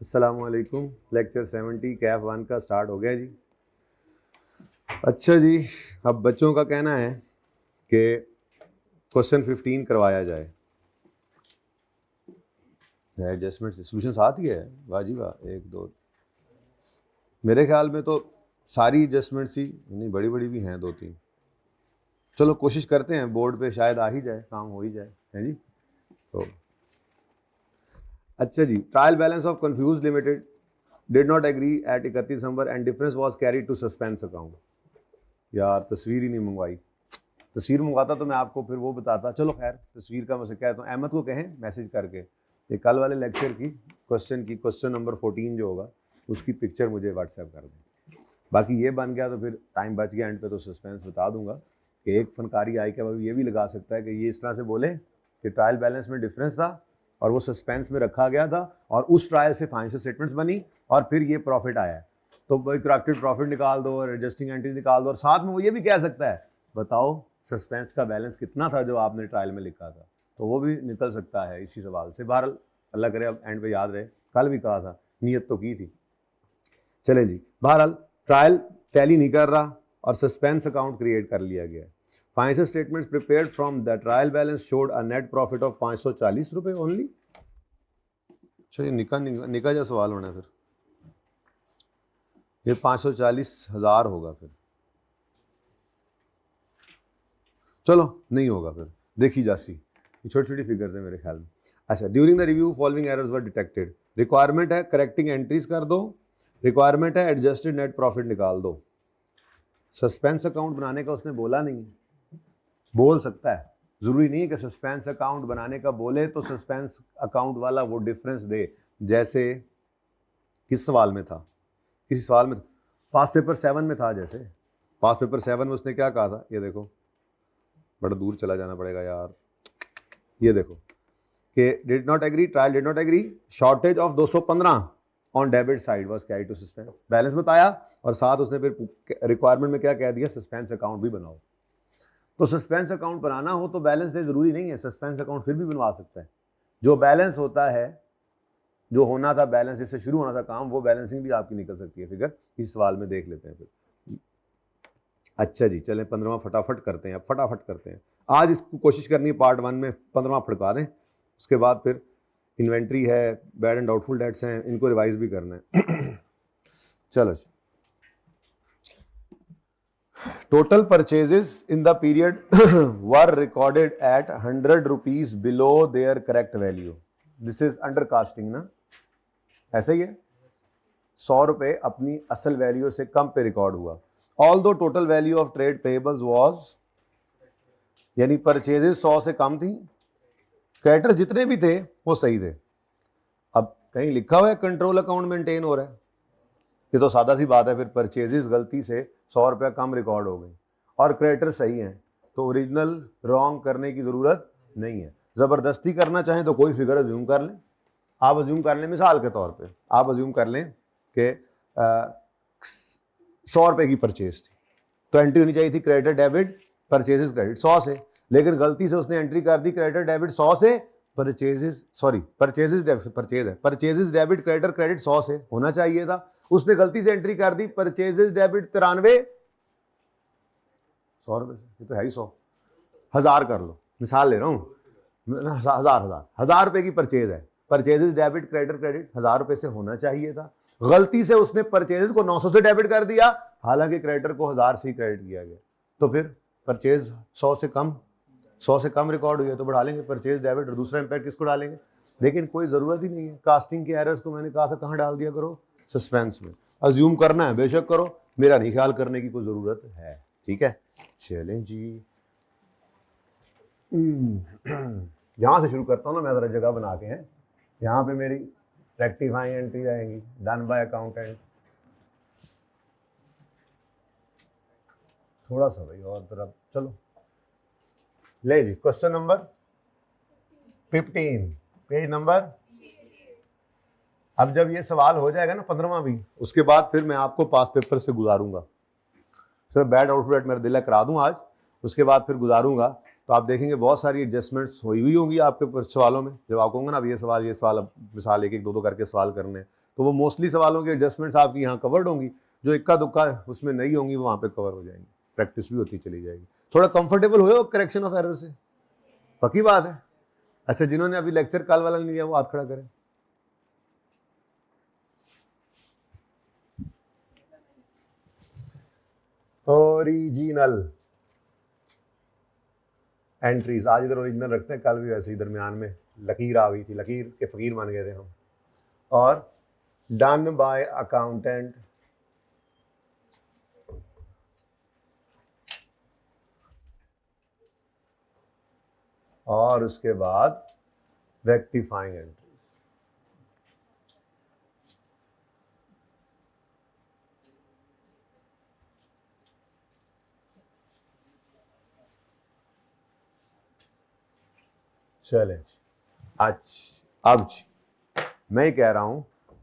अस्सलामुअलैकुम। लेक्चर 70 कैफ 1 का स्टार्ट हो गया जी। अच्छा जी, अब बच्चों का कहना है कि क्वेश्चन 15 करवाया जाए। एडजस्टमेंट सोल्यूशन साथ ही है, वाह जी वाह। 1 2 मेरे ख्याल में तो सारी एडजस्टमेंट्स ही नहीं, बड़ी बड़ी भी हैं 2 3। चलो कोशिश करते हैं, बोर्ड पे शायद आ ही जाए, काम हो ही जाए, है जी। तो अच्छा जी, trial balance of confuse limited did not agree at 31 December and difference was carried to suspense account. यार तस्वीर ही नहीं मंगवाई, तस्वीर मंगवाता तो मैं आपको फिर वो बताता। चलो खैर, तस्वीर का मैं कहता हूँ, अहमद को कहें मैसेज करके ये कल वाले लेक्चर की क्वेश्चन नंबर 14 जो होगा उसकी पिक्चर मुझे व्हाट्सएप कर दें। बाकी ये बन गया तो फिर टाइम बच गया, एंड पे तो सस्पेंस बता दूंगा कि एक फनकारी आई के बाद ये भी लगा सकता है कि ये इस तरह से बोले कि ट्रायल बैलेंस में डिफरेंस था और वो सस्पेंस में रखा गया था और उस ट्रायल से फाइनेंशियल स्टेटमेंट्स बनी और फिर ये प्रॉफिट आया है, तो भाई करेक्टेड प्रॉफिट निकाल दो और एडजस्टिंग एंट्रीज निकाल दो। और साथ में वो ये भी कह सकता है बताओ सस्पेंस का बैलेंस कितना था जो आपने ट्रायल में लिखा था, तो वो भी निकल सकता है इसी सवाल से। बहरहाल अल्लाह करे अब एंड पे याद रहे, कल भी कहा था, नीयत तो की थी। चले जी, बहरहाल ट्रायल टैली नहीं कर रहा और सस्पेंस अकाउंट क्रिएट कर लिया गया है। Financial statements prepared from the trial balance showed a net profit of 540 रुपये ओनली। चलिए निका जा सवाल होना है फिर, ये 540,000 होगा फिर। चलो नहीं होगा फिर, देखी जासी, ये छोटी छोटी फिगर्स है मेरे ख्याल में। अच्छा, during the review following errors were detected. Requirement है करेक्टिंग एंट्रीज कर दो, रिक्वायरमेंट है एडजस्टेड नेट प्रॉफिट निकाल दो। सस्पेंस अकाउंट बनाने का उसने बोला नहीं, बोल सकता है, जरूरी नहीं है कि सस्पेंस अकाउंट बनाने का बोले तो सस्पेंस अकाउंट वाला वो डिफरेंस दे। जैसे किस सवाल में था, किसी सवाल में पास पेपर 7 में था, जैसे पास पेपर 7 में उसने क्या कहा था, ये देखो, बड़ा दूर चला जाना पड़ेगा यार, ये देखो कि did not agree, trial did not agree, shortage of 215 on debit side was carried to suspense. Balance बताया और साथ उसने फिर रिक्वायरमेंट में क्या कह दिया, सस्पेंस अकाउंट भी बनाओ। तो सस्पेंस अकाउंट बनाना हो तो बैलेंस दे, जरूरी नहीं है, सस्पेंस अकाउंट फिर भी बनवा सकता है। जो बैलेंस होता है, जो होना था बैलेंस, जिससे शुरू होना था काम, वो बैलेंसिंग भी आपकी निकल सकती है फिगर। इस सवाल में देख लेते हैं फिर। अच्छा जी, चलें 15वां फटाफट करते हैं, अब फटाफट करते हैं। आज इसको कोशिश करनी है पार्ट 1 में 15वां फटका दें, उसके बाद फिर इन्वेंट्री है, बैड एंड डाउटफुल डेट्स हैं, इनको रिवाइज भी करना है। चलो जी, total purchases in the period were recorded at 100 rupees below their correct value. This is undercasting ना, ऐसा ही है, 100 रुपए अपनी असल वैल्यू से कम पे रिकॉर्ड हुआ। ऑल दो total value of trade payables was, यानी परचेजेस 100 से कम थी, क्रेडिटर्स जितने भी थे वो सही थे। अब कहीं लिखा हुआ है कंट्रोल अकाउंट मेंटेन हो रहा है, ये तो सादा सी बात है, फिर परचेजेस गलती से 100 रुपया कम रिकॉर्ड हो गई और क्रेडिटर सही हैं, तो ओरिजिनल रॉन्ग करने की ज़रूरत नहीं है। ज़बरदस्ती करना चाहें तो कोई फिगर अज्यूम कर लें, आप अज्यूम कर लें, मिसाल के तौर पे आप अज्यूम कर लें कि 100 रुपये की परचेज थी, तो एंट्री होनी चाहिए थी क्रेडिट डेबिट परचेजेस क्रेडिट 100 से, लेकिन गलती से उसने एंट्री कर दी क्रेडिट डेबिट 100 से purchases, sorry purchases debit creditor credit 100 से होना चाहिए था, उसने गलती से एंट्री कर दी परचेजेस डेबिट 93 100 रुपये से, ये तो है ही 100, 1000 कर लो, मिसाल ले रहा हूँ, 1000 रुपये की परचेज है, परचेजेस डेबिट क्रेडिट 1000 रुपये से होना चाहिए था, गलती से उसने परचेजेस को 900 से डेबिट कर दिया, हालांकि क्रेडिटर को 1000 से क्रेडिट किया गया, तो फिर परचेज 100 से कम रिकॉर्ड हुई है, तो बढ़ा लेंगे परचेज डेबिट और दूसरा इंपैक्ट किसको डालेंगे। लेकिन कोई ज़रूरत ही नहीं है, कास्टिंग के एरर्स को मैंने कहा था कहाँ डाल दिया करो, सस्पेंस में। अज्यूम करना है बेशक करो, मेरा नहीं ख्याल करने की कोई ज़रूरत है, ठीक है। चलें जी, यहाँ से शुरू करता हूँ ना मैं, ज़रा जगह बना के हैं, यहाँ पे मेरी रेक्टिफाइंग एंट्री आएंगी, डन बाय अकाउंटेंट, थोड़ा सा भाई और तरफ, चलो ले जी, क्वेश्चन नंबर 15, पेज नंबर। अब जब ये सवाल हो जाएगा ना 15वां भी, उसके बाद फिर मैं आपको पास पेपर से गुजारूंगा, सिर्फ बैड आउटफुट मेरा दिल करा दूं आज, उसके बाद फिर गुजारूंगा, तो आप देखेंगे बहुत सारी एडजस्टमेंट्स हुई होंगी आपके सवालों में। जब आप कहूँगा ना अब ये सवाल अब मिसाल 1 1 2 2 करके सवाल करने, तो वो मोस्टली सवालों की एडजस्टमेंट्स आपकी यहाँ कवर्ड होंगी, जो इक्का दुक्का उसमें नहीं होंगी वो वहाँ पे कवर हो जाएंगी, प्रैक्टिस भी होती चली जाएगी। थोड़ा कंफर्टेबल हुए हो करेक्शन ऑफ एरर से? पक्की बात है। अच्छा, जिन्होंने अभी लेक्चर कल वाला नहीं लिया वो हाथ खड़ा करें। ओरिजिनल एंट्रीज, आज इधर ओरिजिनल रखते हैं, कल भी वैसे ही दरमियान में लकीर आ गई थी, लकीर के फकीर बन गए थे हम। और डन बाय अकाउंटेंट और उसके बाद रेक्टिफाइंग एंट्रीज। चले अच्छा, अब मैं कह रहा हूं,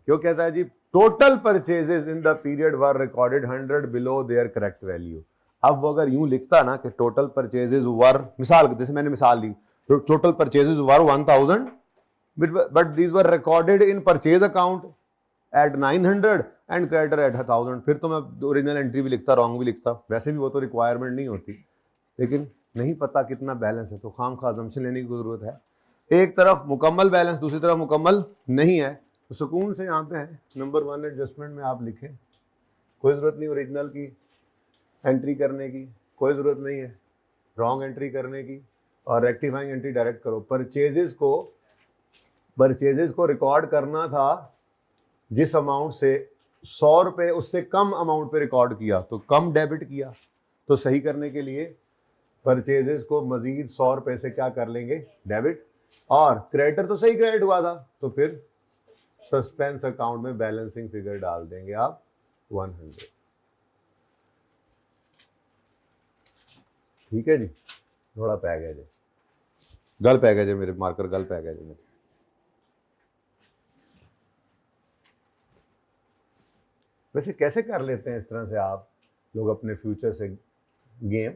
क्यों कहता है जी total purchases in the period were recorded 100 below their correct value. अब वो अगर यूं लिखता ना कि टोटल परचेजेस वर, मिसाल जैसे मैंने मिसाल ली, total purchases were 1000 but these were recorded in purchase account at 900 and creditor at 1000, फिर तो मैं ओरिजिनल एंट्री भी लिखता, रॉन्ग भी लिखता, वैसे भी वो तो रिक्वायरमेंट नहीं होती, लेकिन नहीं पता कितना बैलेंस है तो खामखा अजम्पशन लेने की जरूरत है। एक तरफ मुकम्मल बैलेंस, दूसरी तरफ मुकम्मल नहीं है, तो सुकून से यहाँ पे है नंबर 1 एडजस्टमेंट में आप लिखें, कोई ज़रूरत नहीं ओरिजिनल की एंट्री करने की, कोई ज़रूरत नहीं है रॉन्ग एंट्री करने की, और रेक्टिफाइंग एंट्री डायरेक्ट करो। परचेजेस को रिकॉर्ड करना था जिस अमाउंट से 100 रुपये उससे कम अमाउंट पे रिकॉर्ड किया तो कम डेबिट किया, तो सही करने के लिए परचेजेस को मजीद 100 रुपये से क्या कर लेंगे, डेबिट, और क्रेडिटर तो सही क्रेडिट हुआ था तो फिर सस्पेंस अकाउंट में बैलेंसिंग फिगर डाल देंगे आप 100। ठीक है जी, थोड़ा पै गया जी, गल पै गया जी, मेरे मार्कर गल पै गया जी मेरे। वैसे कैसे कर लेते हैं इस तरह से आप लोग अपने फ्यूचर से गेम?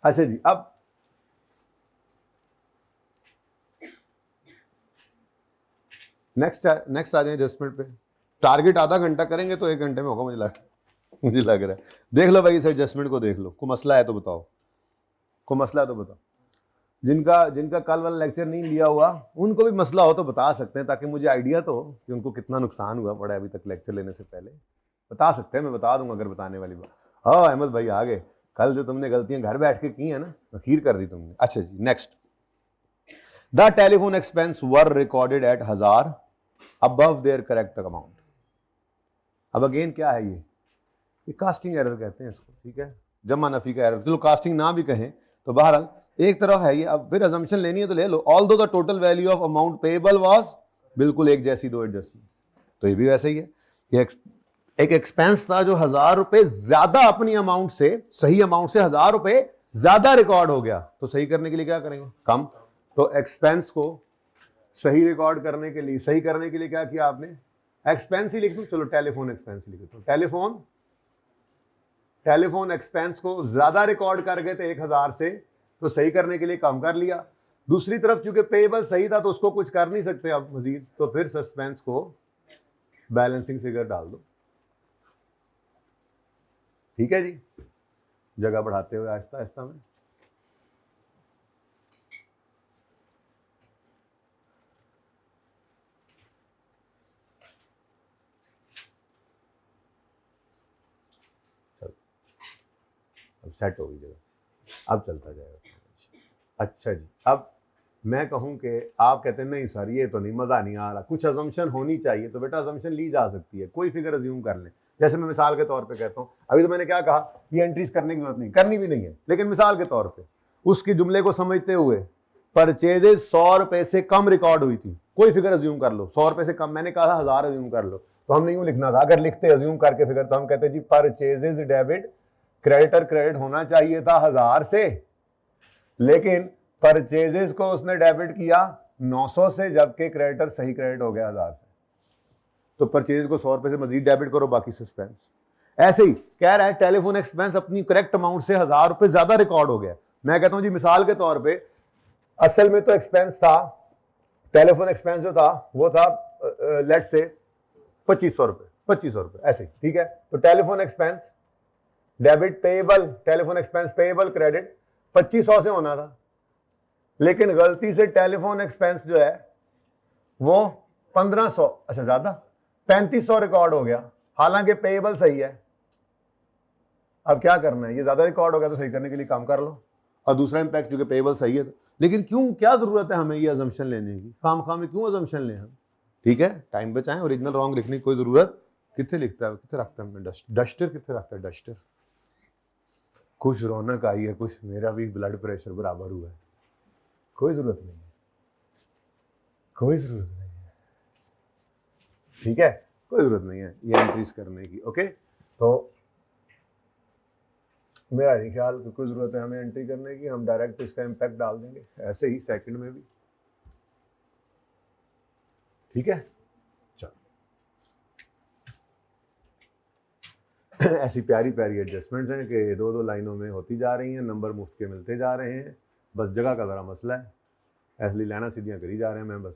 अच्छा जी, अब नेक्स्ट आ जाए एडजस्टमेंट पे। टारगेट आधा घंटा करेंगे तो 1 घंटे में होगा, मुझे लग रहा है। देख लो भाई इस एडजस्टमेंट को देख लो, कोई मसला है तो बताओ, कोई मसला है तो बताओ। जिनका कल वाला लेक्चर नहीं लिया हुआ उनको भी मसला हो तो बता सकते हैं, ताकि मुझे आइडिया तो हो कि उनको कितना नुकसान हुआ पड़ा अभी तक लेक्चर लेने से पहले। बता सकते हैं, मैं बता दूंगा अगर बताने वाली बात। हाँ अहमद भाई आ गए, कल जो तुमने गलतियां घर बैठ के की है ना, अखीर कर दी तुमने। अच्छा जी, next, the telephone expense were recorded at 1000 above their correct amount. अब अगेन क्या है ये कास्टिंग एरर कहते हैं इसको, ठीक है, जमा नफी का एरर, चलो कास्टिंग ना भी कहें तो बहरहाल एक तरफ है ये। अब फिर अजम्पशन लेनी है तो ले लो, although the total value of amount payable was, बिल्कुल एक जैसी दो एडजस्टमेंट, तो ये भी वैसे ही है। ये एक एक्सपेंस था जो 1000 रुपए ज्यादा अपनी अमाउंट से, सही अमाउंट से 1000 रुपए ज्यादा रिकॉर्ड हो गया, तो सही करने के लिए क्या करेंगे, कम। तो एक्सपेंस को सही रिकॉर्ड करने के लिए, सही करने के लिए क्या किया आपने, एक्सपेंस ही लिख दो, चलो टेलीफोन एक्सपेंस लिख दो, टेलीफोन एक्सपेंस को ज्यादा रिकॉर्ड कर गए थे 1000 से, तो सही करने के लिए कम कर लिया। दूसरी तरफ चूंकि पेएबल सही था तो उसको कुछ कर नहीं सकते अब मजीद, तो फिर सस्पेंस को बैलेंसिंग फिगर डाल दो। ठीक है जी, जगह बढ़ाते हुए आहिस्ता आहिस्ता में। अब सेट हो गई जगह, अब चलता जाएगा। अच्छा जी, अब मैं कहूं कि आप कहते हैं नहीं सर ये तो नहीं, मज़ा नहीं आ रहा, कुछ अजम्पशन होनी चाहिए, तो बेटा अजम्पशन ली जा सकती है, कोई फिगर अज्यूम कर लें। जैसे मैं मिसाल के तौर पे कहता हूं, अभी तो मैंने क्या कहा, ये एंट्रीज करने की जरूरत नहीं, करनी भी नहीं है, लेकिन मिसाल के तौर पे उसकी जुमले को समझते हुए परचेजेज 100 रुपए से कम रिकॉर्ड हुई थी, कोई फिगर अज्यूम कर लो, 100 रुपए से कम, मैंने कहा 1000 अज्यूम कर लो, तो हमने यूं लिखना था, अगर लिखते अज्यूम करके फिगर तो हम कहते जी परचेजेज डेबिट, क्रेडिटर क्रेडिट होना चाहिए था 1000 से, लेकिन परचेजेस को उसने डेबिट किया 900 से, जबकि क्रेडिटर सही क्रेडिट हो गया 1000 से, तो परचेज को 100 रुपए से मजीद डेबिट करो, बाकी सस्पेंस। ऐसे ही कह रहा है टेलीफोन एक्सपेंस अपनी करेक्ट अमाउंट से 1000 रुपए ज्यादा रिकॉर्ड हो गया, मैं कहता हूं जी मिसाल के तौर पे असल में तो एक्सपेंस था, टेलीफोन एक्सपेंस जो था वो था लेट से 2500 रुपए ऐसे, ठीक है। तो telephone expense debit payable, telephone expense payable credit 2500 से होना था, लेकिन गलती से टेलीफोन एक्सपेंस जो है वो 1500, अच्छा ज्यादा 3500 रिकॉर्ड हो गया, हालांकि पेएबल सही है। अब क्या करना है, ये ज्यादा रिकॉर्ड हो गया तो सही करने के लिए काम कर लो, और दूसरा इंपैक्ट क्योंकि पेएबल सही है तो, लेकिन क्यों, क्या जरूरत है हमें ये अजम्पशन लेने की, खाम में क्यों अजम्पशन लें हम, ठीक है। टाइम बचाएं, ओरिजिनल रॉन्ग लिखने की कोई जरूरत, कितने लिखता है, कितने रखता है, डस्टर कितने रखता है, डस्टर। कुछ रौनक आई है, कुछ मेरा भी ब्लड प्रेशर बराबर हुआ है, कोई जरूरत नहीं है, कोई जरूरत नहीं है, ठीक है, कोई जरूरत नहीं है ये एंट्रीज करने की। ओके, तो मेरा नहीं ख्याल कि कोई जरूरत है हमें एंट्री करने की, हम डायरेक्ट इसका इम्पैक्ट डाल देंगे ऐसे ही सेकंड में भी, ठीक है। चलो ऐसी प्यारी प्यारी एडजस्टमेंट्स हैं कि दो दो लाइनों में होती जा रही हैं, नंबर मुफ्त के मिलते जा रहे हैं, बस जगह का ज़रा मसला है, ऐसी लाना सीधियाँ करी जा रहे हैं मैं बस।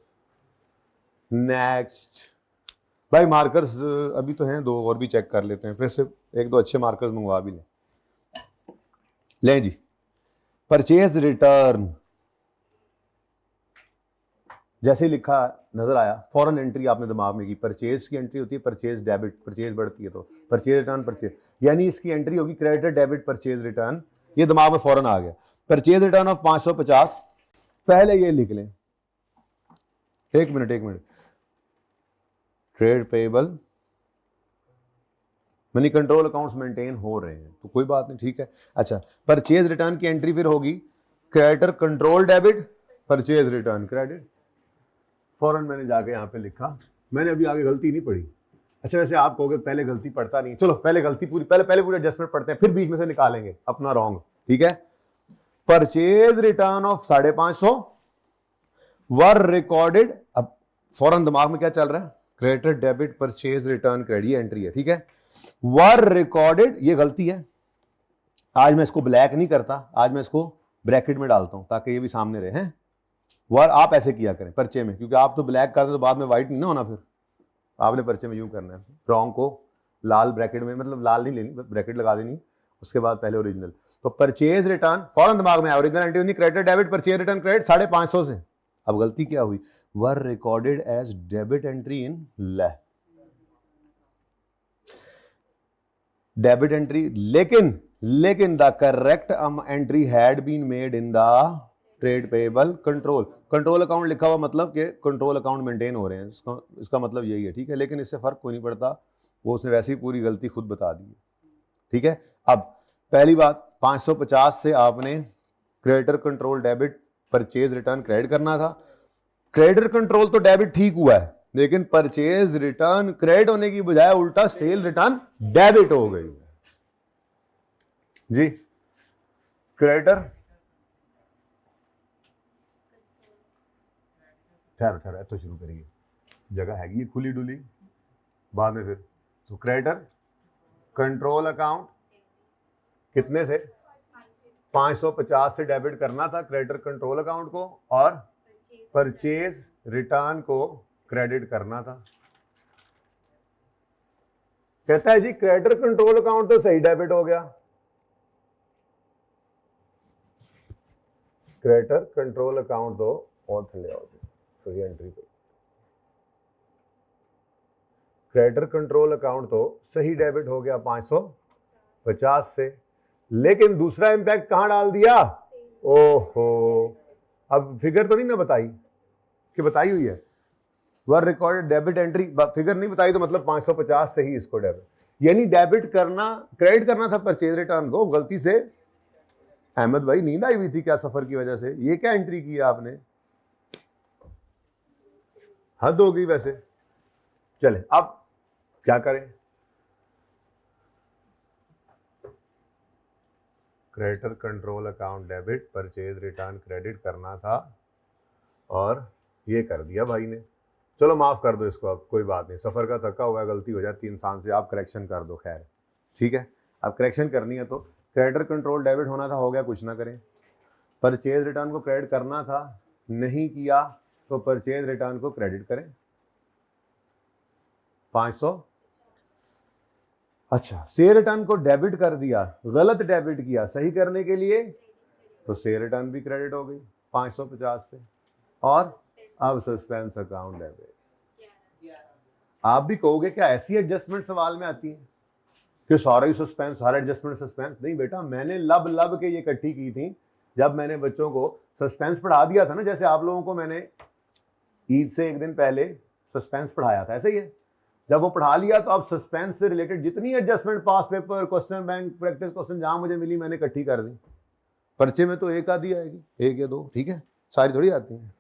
नेक्स्ट भाई मार्कर्स अभी तो हैं, दो और भी चेक कर लेते हैं, फिर से एक दो अच्छे मार्कर्स मंगवा भी लें जी। परचेज रिटर्न जैसे ही लिखा नजर आया फॉरन एंट्री आपने दिमाग में की, परचेज की एंट्री होती है, परचेज डेबिट, परचेज बढ़ती है तो परचेज रिटर्न परचेज, यानी इसकी एंट्री होगी क्रेडिट डेबिट परचेज रिटर्न, ये दिमाग में फौरन आ गया। परचेज रिटर्न ऑफ 550, पहले ये लिख लें, एक minute, trade payable money control accounts maintain हो रहे हैं तो कोई बात नहीं, ठीक है। अच्छा, परचेज रिटर्न की एंट्री फिर होगी creditor control debit purchase return credit, फौरन मैंने जाके यहाँ पे लिखा, मैंने अभी आगे गलती नहीं पढ़ी। अच्छा वैसे आप कहोगे पहले गलती पढ़ता नहीं, चलो पहले गलती पूरी, पहले पूरी एडजस्टमेंट पढ़ते हैं, फिर बीच में से निकालेंगे अपना रॉन्ग, ठीक है। Purchase return of 550 were recorded, अब फौरन दिमाग में क्या चल रहा है, creditor debit purchase return credit, ये एंट्री है, ठीक है। वर रिकॉर्डेड, ये गलती है, आज मैं इसको ब्लैक नहीं करता, आज मैं इसको ब्रैकेट में डालता हूं ताकि ये भी सामने रहे हैं। वर आप ऐसे किया करें पर्चे में, क्योंकि आप तो ब्लैक करते तो बाद में व्हाइट नहीं ना होना, फिर आपने पर्चे में यूं करना है, रॉन्ग को लाल ब्रैकेट में, मतलब लाल नहीं लेनी, ब्रैकेट लगा देनी, उसके बाद पहले ओरिजिनल। तो परचेज रिटर्न फौरन दिमाग में आया, ओरिजिनल एंट्री होनी credit debit purchase return credit 550 से, अब गलती क्या हुई, were recorded as debit entry in debit entry, लेकिन the correct entry had been made in the trade payable control account लिखा हुआ, मतलब कि कंट्रोल अकाउंट मेंटेन हो रहे हैं, इसका मतलब यही है, ठीक है। लेकिन इससे फर्क कोई नहीं पड़ता, वो उसने वैसे ही पूरी गलती खुद बता दी है, ठीक है। अब पहली बात 550 से आपने creditor control debit purchase return credit करना था, क्रेडिटर कंट्रोल तो डेबिट ठीक हुआ है, लेकिन परचेज रिटर्न क्रेडिट होने की बजाय उल्टा सेल रिटर्न डेबिट हो गई जी। क्रेडिटर ठहरो तो शुरू करिए, जगह हैगी है खुली डुली, बाद में फिर तो क्रेडिटर कंट्रोल अकाउंट कितने से 550 से डेबिट करना था क्रेडिटर कंट्रोल अकाउंट को, और परचेज रिटर्न को क्रेडिट करना था। कहता है जी क्रेडिटर कंट्रोल अकाउंट तो सही डेबिट हो गया, क्रेडिटर कंट्रोल अकाउंट तो और थले आओ सही एंट्री पे, क्रेडिटर कंट्रोल अकाउंट तो सही डेबिट हो गया 550 से, लेकिन दूसरा इंपैक्ट कहां डाल दिया, ओहो, अब फिगर तो नहीं ना बताई कि बताई हुई है, वर रिकॉर्डेड डेबिट एंट्री, फिगर नहीं बताई तो मतलब 550 से ही इसको डेबिट, यानी डेबिट करना, क्रेडिट करना था परचेज रिटर्न को, गलती से अहमद भाई नींद आई हुई थी क्या सफर की वजह से, ये क्या एंट्री किया आपने, हद हो गई वैसे। चले अब क्या करें, creditor control account debit purchase return credit करना था और ये कर दिया भाई ने, चलो माफ कर दो इसको, अब कोई बात नहीं, सफर का थका हुआ, गलती हो जाती इंसान से, आप करेक्शन कर दो, खैर ठीक है। अब करेक्शन करनी है तो क्रेडिटर कंट्रोल डेबिट होना था, हो गया, कुछ ना करें, परचेज रिटर्न को क्रेडिट करना था, नहीं किया तो परचेज रिटर्न को क्रेडिट करें 500। अच्छा, सेल रिटर्न को डेबिट कर दिया, गलत डेबिट किया, सही करने के लिए तो सेल रिटर्न भी क्रेडिट हो गई 550 से, और अब सस्पेंस अकाउंट डेबिट। आप भी कहोगे क्या ऐसी एडजस्टमेंट सवाल में आती है कि सारा ही सस्पेंस, सारा एडजस्टमेंट सस्पेंस? नहीं बेटा, मैंने लब लब के ये इकट्ठी की थी जब मैंने बच्चों को सस्पेंस पढ़ा दिया था ना। जैसे आप लोगों को मैंने ईद से एक दिन पहले सस्पेंस पढ़ाया था, ऐसे ही है। जब वो पढ़ा लिया तो अब सस्पेंस से रिलेटेड जितनी adjustment, past paper, question bank, practice question जहां मुझे मिली मैंने इकट्ठी कर दी। पर्चे में तो एक आधी आएगी, एक या दो, ठीक है, सारी थोड़ी आती हैं।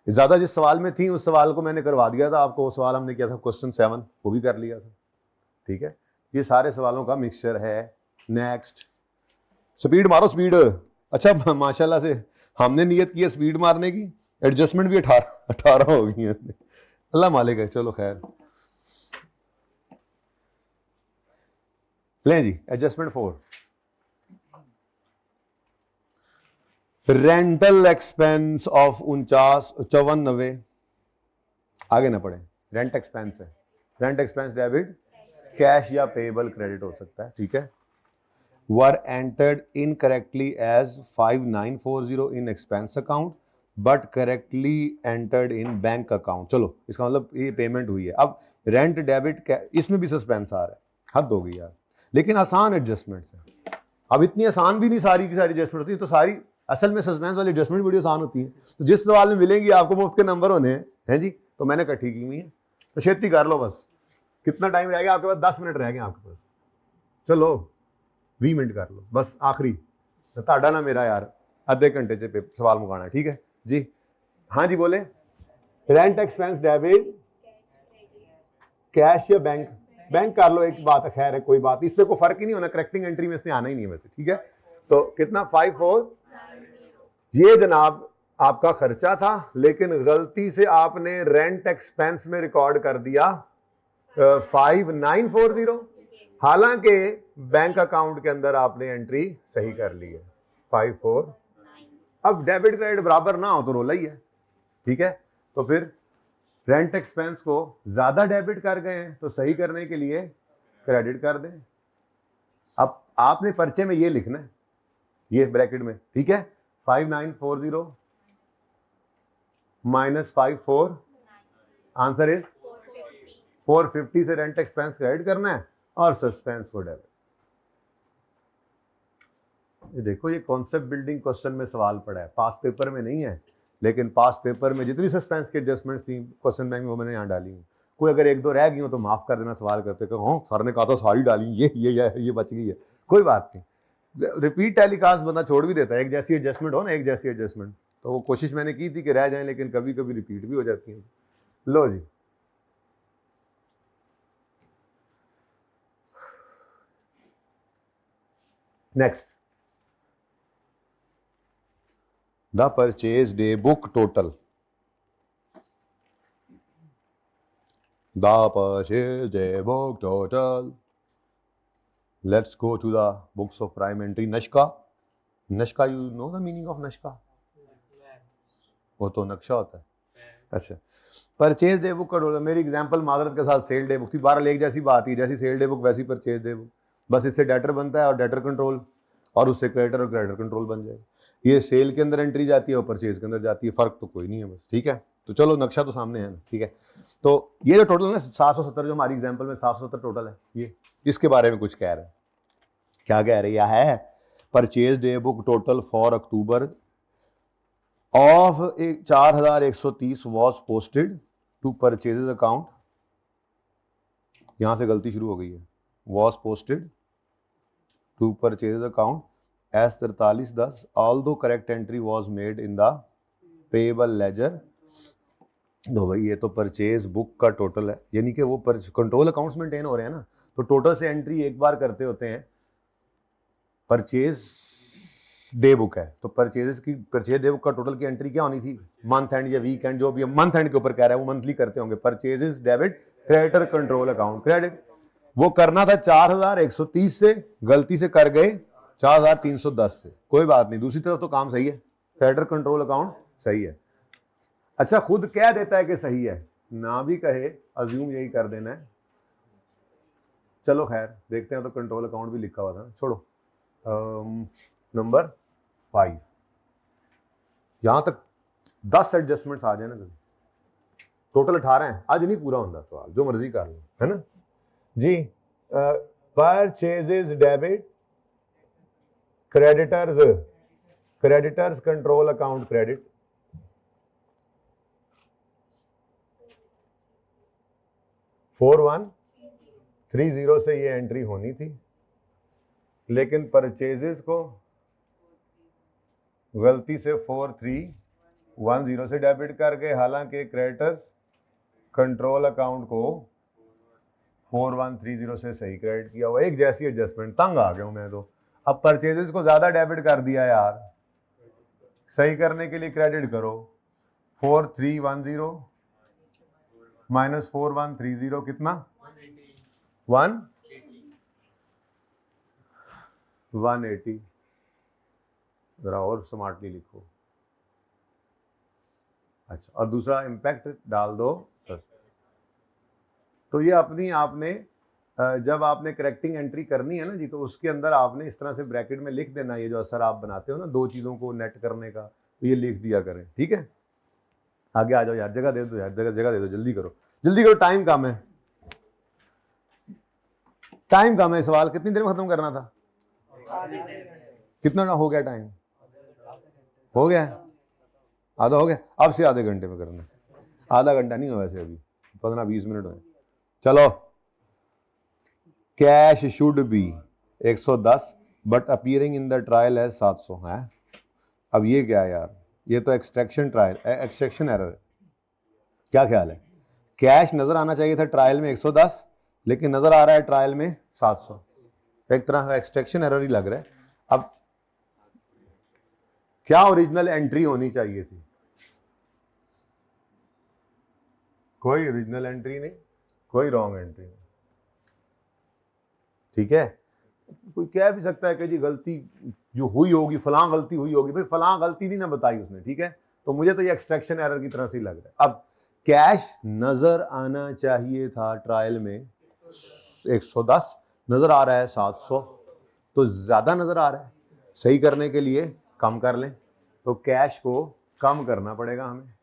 ज्यादा जिस सवाल में थी उस सवाल को मैंने करवा दिया था आपको। वो सवाल हमने किया था क्वेश्चन 7, वो भी कर लिया था, ठीक है। ये सारे सवालों का मिक्सचर है। नेक्स्ट, स्पीड मारो, स्पीड। अच्छा, माशाल्लाह से हमने नियत की है स्पीड मारने की, एडजस्टमेंट भी 18 हो गई है, अल्लाह मालिक है। चलो खैर, लें जी, एडजस्टमेंट 4, रेंटल एक्सपेंस ऑफ 5490। आगे ना पढ़े, रेंट एक्सपेंस है, रेंट एक्सपेंस डेबिट, कैश या पेबल क्रेडिट हो सकता है, ठीक है। Were entered incorrectly as 5940 in expense account but correctly entered in bank account. चलो, इसका मतलब ये पेमेंट हुई है। अब रेंट डेबिट, इसमें भी सस्पेंस आ रहा है, हद हो गई यार। लेकिन आसान एडजस्टमेंट्स है। अब इतनी आसान भी नहीं सारी की सारी एडजस्टमेंट होती है, तो सारी असल में सस्पेंस वाली एडजस्टमेंट बड़ी आसान होती है। तो जिस सवाल में मिलेंगी आपको मुफ्त के नंबर होने हैं जी, तो मैंने इकट्ठी की हुई है, तो छेती कर लो बस। कितना टाइम रह गया आपके पास? 10 मिनट रह गए आपके पास। चलो 20 मिनट कर लो बस, आखिरी ताड़ा ना मेरा यार, आधे घंटे से सवाल मुकाना है, ठीक है जी। हाँ जी बोले, रेंट एक्सपेंस डेबिट, कैश या बैंक? बैंक कर लो, एक बात है, खैर है, कोई बात, इस पे कोई फर्क ही नहीं होना, करेक्टिंग एंट्री में इसने आना ही नहीं है वैसे, ठीक है। तो कितना? 5490। ये जनाब आपका खर्चा था, लेकिन गलती से आपने रेंट एक्सपेंस में रिकॉर्ड कर दिया 5940, हालांकि बैंक अकाउंट के अंदर आपने एंट्री सही कर ली है 54। अब डेबिट क्रेडिट बराबर ना हो तो रोला ही है, ठीक है। तो फिर रेंट एक्सपेंस को ज्यादा डेबिट कर गए हैं तो सही करने के लिए क्रेडिट कर दें। अब आपने पर्चे में ये लिखना है, ये ब्रैकेट में, ठीक है। 5940 माइनस 54, आंसर इज 450 से रेंट एक्सपेंस क्रेडिट करना है और सस्पेंस को डेबिट। ये देखो, ये कॉन्सेप्ट बिल्डिंग क्वेश्चन में सवाल पड़ा है, पास पेपर में नहीं है, लेकिन पास पेपर में जितनी सस्पेंस की एडजस्टमेंट्स थी क्वेश्चन बैंक में वो मैंने यहाँ डाली हूँ। कोई अगर एक दो रह गई हो तो माफ कर देना, सवाल करते कि हाँ सर ने कहा था सारी डाली, ये बच गई है, कोई बात नहीं। रिपीट टेलीकास्ट बंदा छोड़ भी देता है, एक जैसी एडजस्टमेंट हो ना, एक जैसी एडजस्टमेंट, तो वो कोशिश मैंने की थी कि रह जाए, लेकिन कभी कभी रिपीट भी हो जाती है। लो जी, next, the purchase day book total, the purchase day book total. Let's go to the books of prime entry. नशका, नशका, you know the meaning of नशका? वो तो नक्शा होता है। अच्छा, परचेज डे बुक का टोटल, मेरी एग्जांपल मादरत के साथ सेल डे बुक थी, 12 एक जैसी बात ही, जैसी सेल डे बुक वैसी परचेज डे बुक, बस इससे डेटर बनता है और डेटर कंट्रोल, और उससे क्रेडिटर और क्रेडिटर कंट्रोल बन जाएगा। ये सेल के अंदर एंट्री जाती है और परचेज के अंदर जाती है, फर्क तो कोई नहीं है बस, ठीक है। तो चलो नक्शा तो सामने है ना, ठीक है। तो ये जो टोटल है 770, जो हमारी एग्जांपल में 770 टोटल है, ये इसके बारे में कुछ कह रहे हैं। क्या कह रही है? Purchase day book total for October of 4130 was posted to purchases account. यहां से गलती शुरू हो गई है, was posted to purchases account as 4310, although correct entry was made in the payable ledger. No भाई, ये तो परचेज बुक का टोटल है, यानी कि वो कंट्रोल अकाउंट्स मेंटेन हो रहे हैं ना, तो टोटल से एंट्री एक बार करते होते हैं। परचेज डे बुक है तो परचेज डे बुक का टोटल की एंट्री क्या होनी थी? मंथ एंड या वीक एंड, जो भी मंथ एंड के ऊपर कह रहा है वो मंथली करते होंगे। Purchases debit, creditor control account credit, वो करना था 4130 से, गलती से कर गए 4310 से, कोई बात नहीं, दूसरी तरफ तो काम सही है, क्रेडिटर कंट्रोल अकाउंट सही है। अच्छा खुद कह देता है कि सही है, ना भी कहे अज्यूम यही कर देना है। चलो खैर देखते हैं, तो कंट्रोल अकाउंट भी लिखा हुआ था, छोड़ो। नंबर 5, यहां तक 10 एडजस्टमेंट्स आ जाए ना, टोटल 18 है, आज नहीं पूरा होता सवाल, जो मर्जी कर लो, है ना जी। Purchases debit, creditors control account credit, four 130 से ये एंट्री होनी थी, लेकिन परचेजेस को गलती से 4310 से डेबिट कर गए, हालांकि क्रेडिटर्स कंट्रोल अकाउंट को 4130 से सही क्रेडिट किया हुआ। एक जैसी एडजस्टमेंट, तंग आ गया हूं मैं तो। अब परचेजेस को ज्यादा डेबिट कर दिया यार, सही करने के लिए क्रेडिट करो। 4310 माइनस 4130 कितना? 180। जरा और स्मार्टली लिखो। अच्छा, और दूसरा इम्पैक्ट डाल दो। तो ये अपनी आपने जब आपने करेक्टिंग एंट्री करनी है ना जी, तो उसके अंदर आपने इस तरह से ब्रैकेट में लिख देना, ये जो असर आप बनाते हो ना दो चीज़ों को नेट करने का, तो ये लिख दिया करें, ठीक है। आगे आ जाओ यार, जगह दे दो यार, जगह दे दो, जल्दी करो जल्दी करो, टाइम कम है, टाइम कम है। सवाल कितनी देर में खत्म करना था? कितना हो गया टाइम? हो गया, आधा हो गया, अब से आधे घंटे में करना। आधा घंटा नहीं हो वैसे, अभी 15-20 मिनट हुए। चलो, cash should be 110 but appearing in the trial as 700 है। अब ये क्या है यार, ये तो एक्सट्रैक्शन एरर है। क्या ख्याल है? कैश नजर आना चाहिए था ट्रायल में 110, लेकिन नजर आ रहा है ट्रायल में 700, एक तरह का एक्सट्रैक्शन एरर ही लग रहा है। अब क्या ओरिजिनल एंट्री होनी चाहिए थी? कोई ओरिजिनल एंट्री नहीं, कोई रॉन्ग एंट्री नहीं, ठीक है। कोई कह भी सकता है कि जी गलती जो हुई होगी, फलां गलती हुई होगी, भाई फलां गलती नहीं ना बताई उसने, ठीक है। तो मुझे तो ये एक्सट्रैक्शन एरर की तरह से ही लग रहा है। अब कैश नजर आना चाहिए था ट्रायल में 110, नजर आ रहा है 700, तो ज्यादा नजर आ रहा है। सही करने के लिए कम कर लें, तो कैश को कम करना पड़ेगा हमें।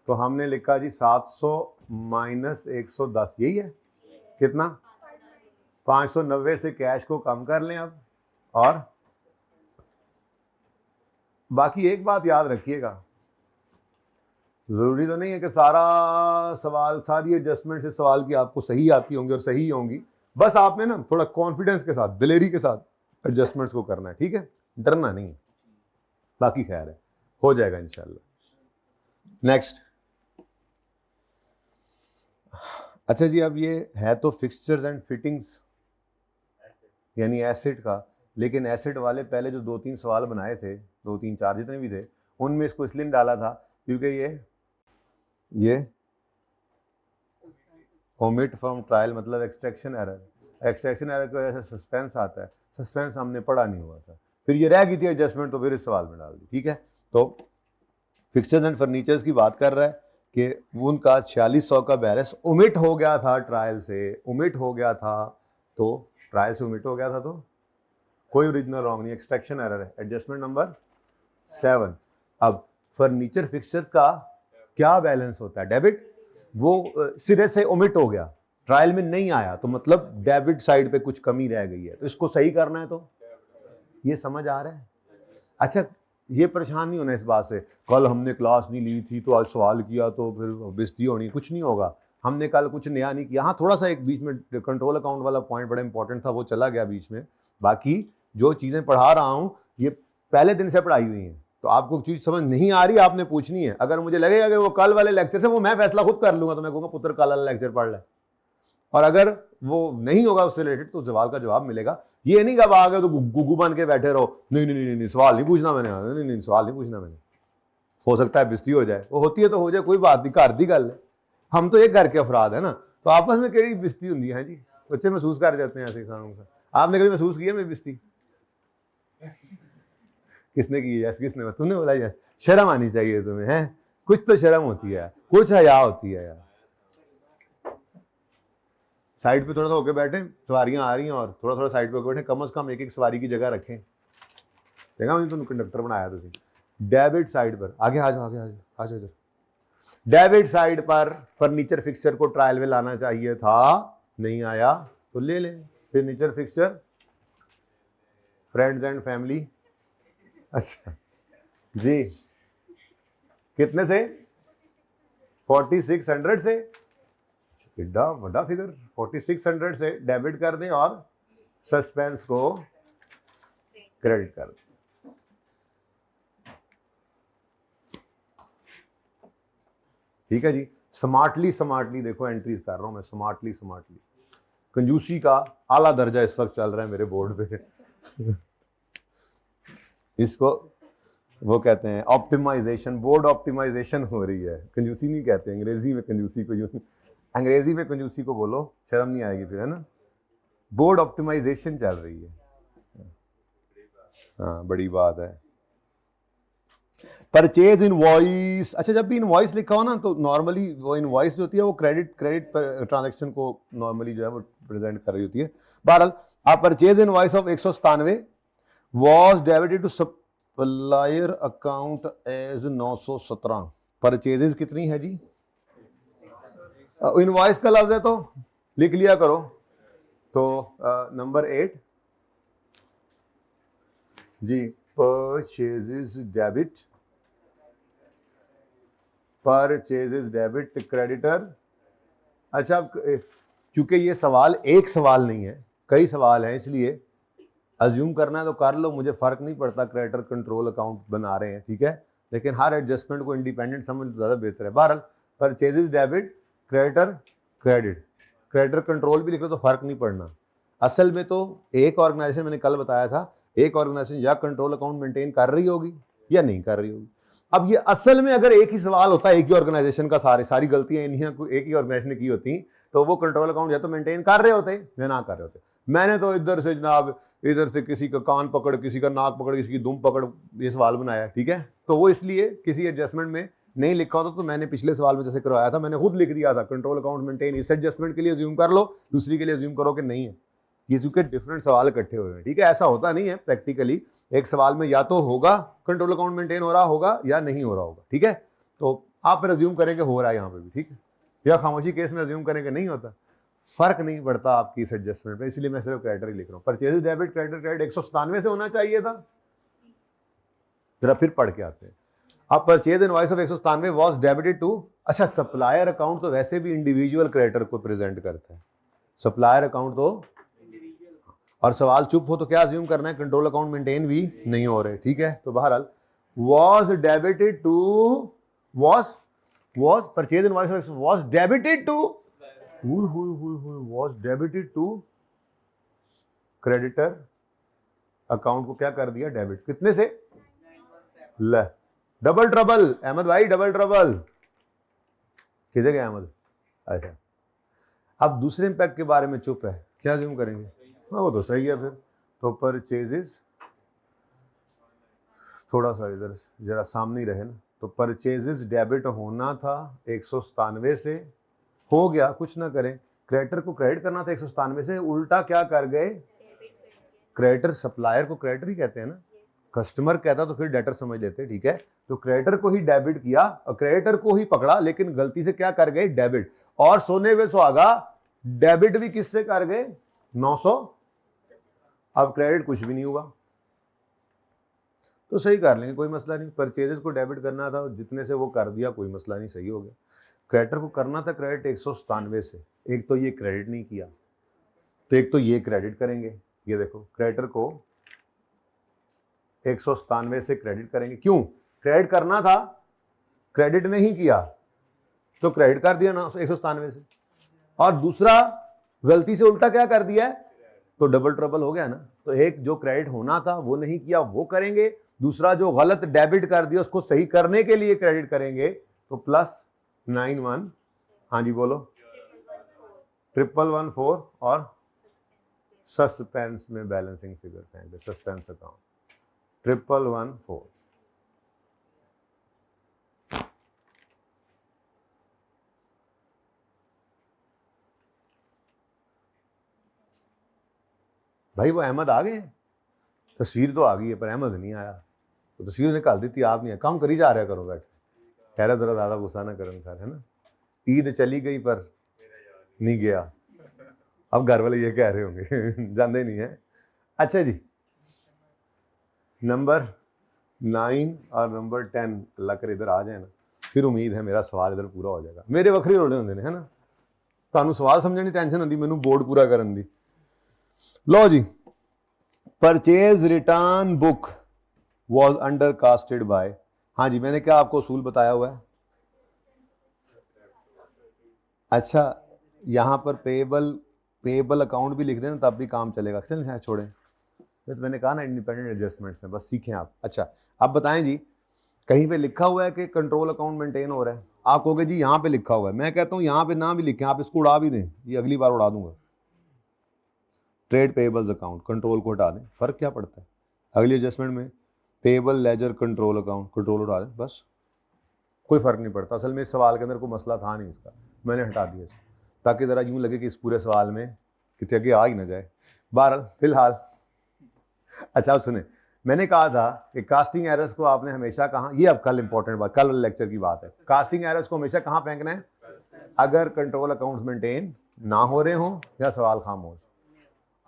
तो हमने लिखा जी 700 माइनस 110, यही है कितना? 590 से कैश को कम कर लें अब। और बाकी एक बात याद रखिएगा, जरूरी तो नहीं है कि सारा सवाल, सारी एडजस्टमेंट से सवाल की आपको सही आती होंगी और सही होंगी। बस आपने ना थोड़ा कॉन्फिडेंस के साथ, दिलेरी के साथ एडजस्टमेंट्स को करना है, ठीक है, डरना नहीं है। बाकी खैर है, हो जाएगा इंशाल्लाह। नेक्स्ट। अच्छा जी, अब ये है तो फिक्सचर्स एंड फिटिंग्स यानी एसिड का, लेकिन एसिड वाले पहले जो 2-3 सवाल बनाए थे, 2-3-4 जितने भी थे, उनमें इसको इसलिए नहीं डाला था क्योंकि ये ओमिट फ्रॉम ट्रायल मतलब एक्सट्रैक्शन एरर की वजह से सस्पेंस आता है। सस्पेंस हमने पढ़ा नहीं हुआ था, फिर ये रह गई थी एडजस्टमेंट, तो फिर इस सवाल में डाल दी, ठीक है। तो फिक्सचर्स एंड फर्नीचर्स की बात कर रहा है कि उनका 4600 का बैलेंस ओमिट हो गया था ट्रायल से, ओमिट हो गया था, तो ट्रायल से ओमिट हो गया था, तो कोई ओरिजिनल रॉन्ग नहीं, एक्सट्रैक्शन एरर है। Adjustment number 7। अब फर्नीचर फिक्सचर्स का क्या बैलेंस होता है? डेबिट। वो सिरे से ओमिट हो गया, ट्रायल में नहीं आया, तो मतलब डेबिट साइड पे कुछ कमी रह गई है, तो इसको सही करना है। तो ये समझ आ रहा है? अच्छा, ये परेशान नहीं होना इस बात से, कल हमने क्लास नहीं ली थी तो आज सवाल किया तो फिर बेइज्जती होनी, कुछ नहीं होगा। हमने कल कुछ नया नहीं किया। हाँ, थोड़ा सा एक बीच में कंट्रोल अकाउंट वाला पॉइंट बड़ा इंपॉर्टेंट था, वो चला गया बीच में। बाकी जो चीज़ें पढ़ा रहा हूँ ये पहले दिन से पढ़ाई हुई हैं, तो आपको चीज़ समझ नहीं आ रही आपने पूछनी है। अगर मुझे लगेगा कि वो कल वाले लेक्चर से, वो मैं फैसला खुद कर लूँगा, तो मैं कहूँगा पुत्र कल वाला लेक्चर पढ़ ले। और अगर वो नहीं होगा उससे रिलेटेड, तो सवाल का जवाब मिलेगा। ये नहीं कि अब आ गए तो गुग्गू बन के बैठे रहो, नहीं नहीं नहीं नहीं सवाल नहीं पूछना मैंने, नहीं नहीं सवाल नहीं पूछना मैंने। हो सकता है बेइज्जती हो जाए, वो होती है तो हो जाए, कोई बात नहीं, घर दी गल है। हम तो एक घर के अफराद है ना, तो आपस में केड़ी बेइज्जती होती है जी? बच्चे महसूस कर जाते हैं ऐसे इंसानों का। आपने कभी महसूस किया मेरी बेइज्जती? किसने की यस? किसने? तुमने बोला यस। शर्म आनी चाहिए तुम्हें, है कुछ तो शर्म होती है, कुछ हया होती है यार। साइड पे थोड़ा सा होके बैठे, सवारियां आ रही हैं और थोड़ा थोड़ा साइड पे होके बैठे, कम से कम एक एक सवारी की जगह रखें। देखा मैंने तुम कंडक्टर बनाया तुझे। डेबिट साइड पर आगे आ जाओ, आगे आ जाओ, आ जाओ इधर। डेबिट साइड पर फर्नीचर फिक्सचर को ट्रायल में लाना चाहिए था, नहीं आया तो ले ले। Furniture fixture friends and family. अच्छा जी, कितने से? 4600 से। एड्डा बड़ा फिगर। 4600 से डेबिट कर दें और सस्पेंस को क्रेडिट कर दें। ठीक है जी। स्मार्टली स्मार्टली देखो एंट्रीज कर रहा हूं मैं, स्मार्टली स्मार्टली। कंजूसी का आला दर्जा इस वक्त चल रहा है मेरे बोर्ड पे। इसको वो कहते हैं ऑप्टिमाइजेशन, बोर्ड ऑप्टिमाइजेशन हो रही है। कंजूसी नहीं कहते अंग्रेजी में कंजूसी को, अंग्रेजी में कंजूसी को बोलो, शर्म नहीं आएगी फिर, है ना। बोर्ड ऑप्टिमाइजेशन चल रही है। हाँ बड़ी बात है। परचेज इनवॉइस, अच्छा जब भी इनवॉइस लिखा हो ना तो नॉर्मली वो इनवॉइस जो होती है वो क्रेडिट ट्रांजैक्शन को नॉर्मली जो है वो प्रेजेंट कर रही होती है। बहरहाल आप purchase invoice of 197 was debited to supplier account as 917। Purchases कितनी है जी? इनवॉइस का लफ्ज है तो लिख लिया करो। तो नंबर 8 जी, purchases debit, purchases debit creditor. अच्छा क्योंकि ये सवाल एक सवाल नहीं है, कई सवाल हैं, इसलिए अज्यूम करना है तो कर लो, मुझे फर्क नहीं पड़ता। क्रेडिटर कंट्रोल अकाउंट बना रहे हैं, ठीक है, लेकिन हर एडजस्टमेंट को इंडिपेंडेंट समझ तो ज़्यादा बेहतर है। बहरहाल purchases debit, creditor credit, creditor control भी लिखो तो फर्क नहीं पड़ना। असल में तो एक ऑर्गेनाइजेशन, मैंने कल बताया था, एक ऑर्गेनाइजेशन या कंट्रोल अकाउंट मेंटेन कर रही होगी या नहीं कर रही होगी। अब ये असल में अगर एक ही सवाल होता है एक ही ऑर्गेनाइजेशन का, सारी गलतियां इन्हीं एक ही ऑर्गेनाइजेशन ने की होती तो वो कंट्रोल अकाउंट या तो मेंटेन कर रहे होते या ना कर रहे होते। मैंने तो इधर से जनाब, इधर से किसी का कान पकड़, किसी का नाक पकड़, किसी की दुम पकड़ ये सवाल बनाया, ठीक है। तो वो इसलिए किसी एडजस्टमेंट में नहीं लिखा होता, तो मैंने पिछले सवाल में जैसे करवाया था, मैंने खुद लिख दिया था कंट्रोल अकाउंट मेंटेन। इस एडजस्टमेंट के लिए अज्यूम कर लो, दूसरी के लिए अज्यूम करो कि नहीं है। ये चूंकि डिफरेंट सवाल इकट्ठे हुए हैं, ठीक है। ऐसा होता नहीं है प्रैक्टिकली, एक सवाल में या तो होगा कंट्रोल अकाउंट मेंटेन हो रहा होगा या नहीं हो रहा होगा, ठीक है। तो आप फिर अज्यूम करेंगे हो रहा है यहाँ पे भी, ठीक है, या खामोशी केस में अज्यूम करेंगे नहीं होता, फर्क नहीं पड़ता आपकी इस एडजस्टमेंट में। इसलिए मैं सिर्फ क्रेडिटर ही लिख रहा हूँ। परचेज डेबिट क्रेडिट, क्रेडिट 197 से होना चाहिए था। जरा फिर पढ़ के आते हैं। अब purchase invoice of 197 was debited to, अच्छा सप्लायर अकाउंट तो वैसे भी इंडिविजुअल क्रेडिटर को प्रेजेंट करता है, सप्लायर अकाउंट तो, और सवाल चुप हो तो क्या अज्यूम करना है, कंट्रोल अकाउंट मेंटेन भी नहीं हो रहे, ठीक है। तो बहरहाल was debited to, was purchase invoice was debited to, was debited to creditor account को क्या कर दिया, डेबिट। कितने से? ले डबल ट्रबल, अहमद भाई डबल ट्रबल। किधर गया अहमद? अच्छा अब दूसरे इंपैक्ट के बारे में चुप है, क्या अज्यूम करेंगे? हाँ वो तो सही है फिर। तो परचेजेस थोड़ा सा इधर जरा सामने ही रहे ना, तो परचेजेस डेबिट होना था 197 से, हो गया, कुछ ना करें। क्रेडिटर को क्रेडिट करना था 197 से, उल्टा क्या कर गए, क्रेडिटर, सप्लायर को क्रेडिटर ही कहते हैं ना, कस्टमर कहता तो फिर डेटर समझ लेते, ठीक है। तो क्रेडिटर को ही डेबिट किया और क्रेडिटर को ही पकड़ा, लेकिन गलती से क्या कर गए, डेबिट। और सोने वे सुहागा, डेबिट भी किससे कर गए, 900। अब क्रेडिट कुछ भी नहीं हुआ तो सही कर लेंगे, कोई मसला नहीं। परचेजेस को डेबिट करना था, जितने से वो कर दिया, कोई मसला नहीं, सही हो गया। क्रेडिटर को करना था क्रेडिट 197 से, एक तो ये क्रेडिट नहीं किया, तो एक तो ये क्रेडिट करेंगे। ये देखो क्रेडिटर को 197 से क्रेडिट करेंगे, क्यों, क्रेडिट करना था, क्रेडिट नहीं किया तो क्रेडिट कर दिया ना 197 से, और दूसरा गलती से उल्टा क्या कर दिया है, तो डबल ट्रबल हो गया ना। तो एक जो क्रेडिट होना था वो नहीं किया, वो करेंगे, दूसरा जो गलत डेबिट कर दिया उसको सही करने के लिए क्रेडिट करेंगे। तो +91, हाँ जी बोलो, 1114 और सस्पेंस में बैलेंसिंग फिगर कहेंगे, सस्पेंस अकाउंट। 1114। भाई वो अहमद आ गए, तस्वीर तो आ गई है पर अहमद नहीं आया, तो तस्वीर निकाल दी थी, आप नहीं है, काम करी जा रहा करो बैठ, ठहरा जरा ज़्यादा गुस्सा ना करन सर, है ना। ईद चली गई पर नहीं गया, अब घर वाले ये कह रहे होंगे जानते नहीं है। अच्छा जी, नंबर 9 और नंबर 10 अल्लाह कर इधर आ जाए ना, फिर उम्मीद है मेरा सवाल इधर पूरा हो जाएगा। मेरे वक्रे होने होंगे ने, है ना, ਤੁਹਾਨੂੰ सवाल समझने की टेंशन होंगी, मैनू बोर्ड पूरा करन दी। लो जी, purchase return book was undercasted by, हाँ जी मैंने क्या आपको असूल बताया हुआ है। अच्छा, यहाँ पर पेएबल अकाउंट भी लिख देना तब भी काम चलेगा, चलें छोड़ें, तो मैंने कहा ना इंडिपेंडेंट एडजस्टमेंट्स हैं, बस सीखें आप। अच्छा अब बताएं जी, कहीं पे लिखा हुआ है कि कंट्रोल अकाउंट मेंटेन हो रहा है, आप कहोगे जी यहाँ पे लिखा हुआ है, मैं कहता हूँ यहाँ पे ना भी लिखें, आप इसको उड़ा भी दें, ये अगली बार उड़ा दूंगा, ट्रेड पेएबल्स अकाउंट कंट्रोल को हटा दें, फर्क क्या पड़ता है, अगली एडजस्टमेंट में payable ledger control account control उठा दें, बस कोई फर्क नहीं पड़ता। असल में इस सवाल के अंदर कोई मसला था नहीं इसका, मैंने हटा दिया ताकि ज़रा यूँ लगे कि इस पूरे सवाल में कितने आगे आ ही ना जाए। बहरहाल फिलहाल अच्छा सुने, मैंने कहा था कि कास्टिंग एरर्स को आपने हमेशा कहाँ, ये अब कल इंपॉर्टेंट बात, कल वाले लेक्चर की बात है, कास्टिंग एरर्स को हमेशा कहाँ फेंकना है, अगर कंट्रोल अकाउंट्स मेंटेन ना हो रहे हों या सवाल खामोश,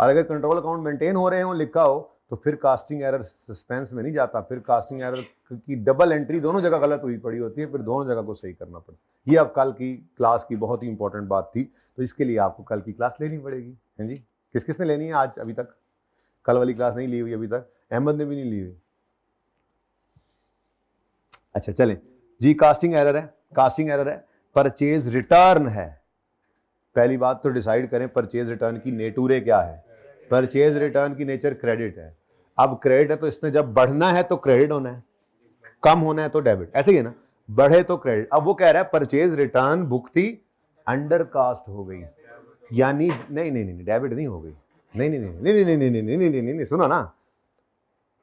और अगर कंट्रोल अकाउंट मेंटेन हो रहे हों लिखा हो तो फिर कास्टिंग एरर सस्पेंस में नहीं जाता, फिर कास्टिंग एरर की डबल एंट्री दोनों जगह गलत हुई पड़ी होती है, फिर दोनों जगह को सही करना पड़ता है। ये अब कल की क्लास की बहुत ही इंपॉर्टेंट बात थी, तो इसके लिए आपको कल की क्लास लेनी पड़ेगी। हैं जी, किस किस ने लेनी है आज अभी तक, कल वाली क्लास नहीं ली हुई अभी तक, अहमद ने भी नहीं ली हुई। अच्छा चलें जी, कास्टिंग एरर है, कास्टिंग एरर है, परचेज रिटर्न है, पहली बात तो डिसाइड करें परचेज रिटर्न की नेटूरे क्या है। परचेज रिटर्न की नेचर क्रेडिट है, अब क्रेडिट है तो इसने जब बढ़ना है तो क्रेडिट होना है, कम होना है तो डेबिट, ऐसे ही है ना, बढ़े तो क्रेडिट। अब वो कह रहा है परचेज रिटर्न बुक थी अंडर कास्ट हो गई, यानी नहीं नहीं नहीं डेबिट नहीं हो गई, नहीं नहीं नहीं नहीं नहीं नहीं नहीं नहीं नहीं नहीं, सुनो ना,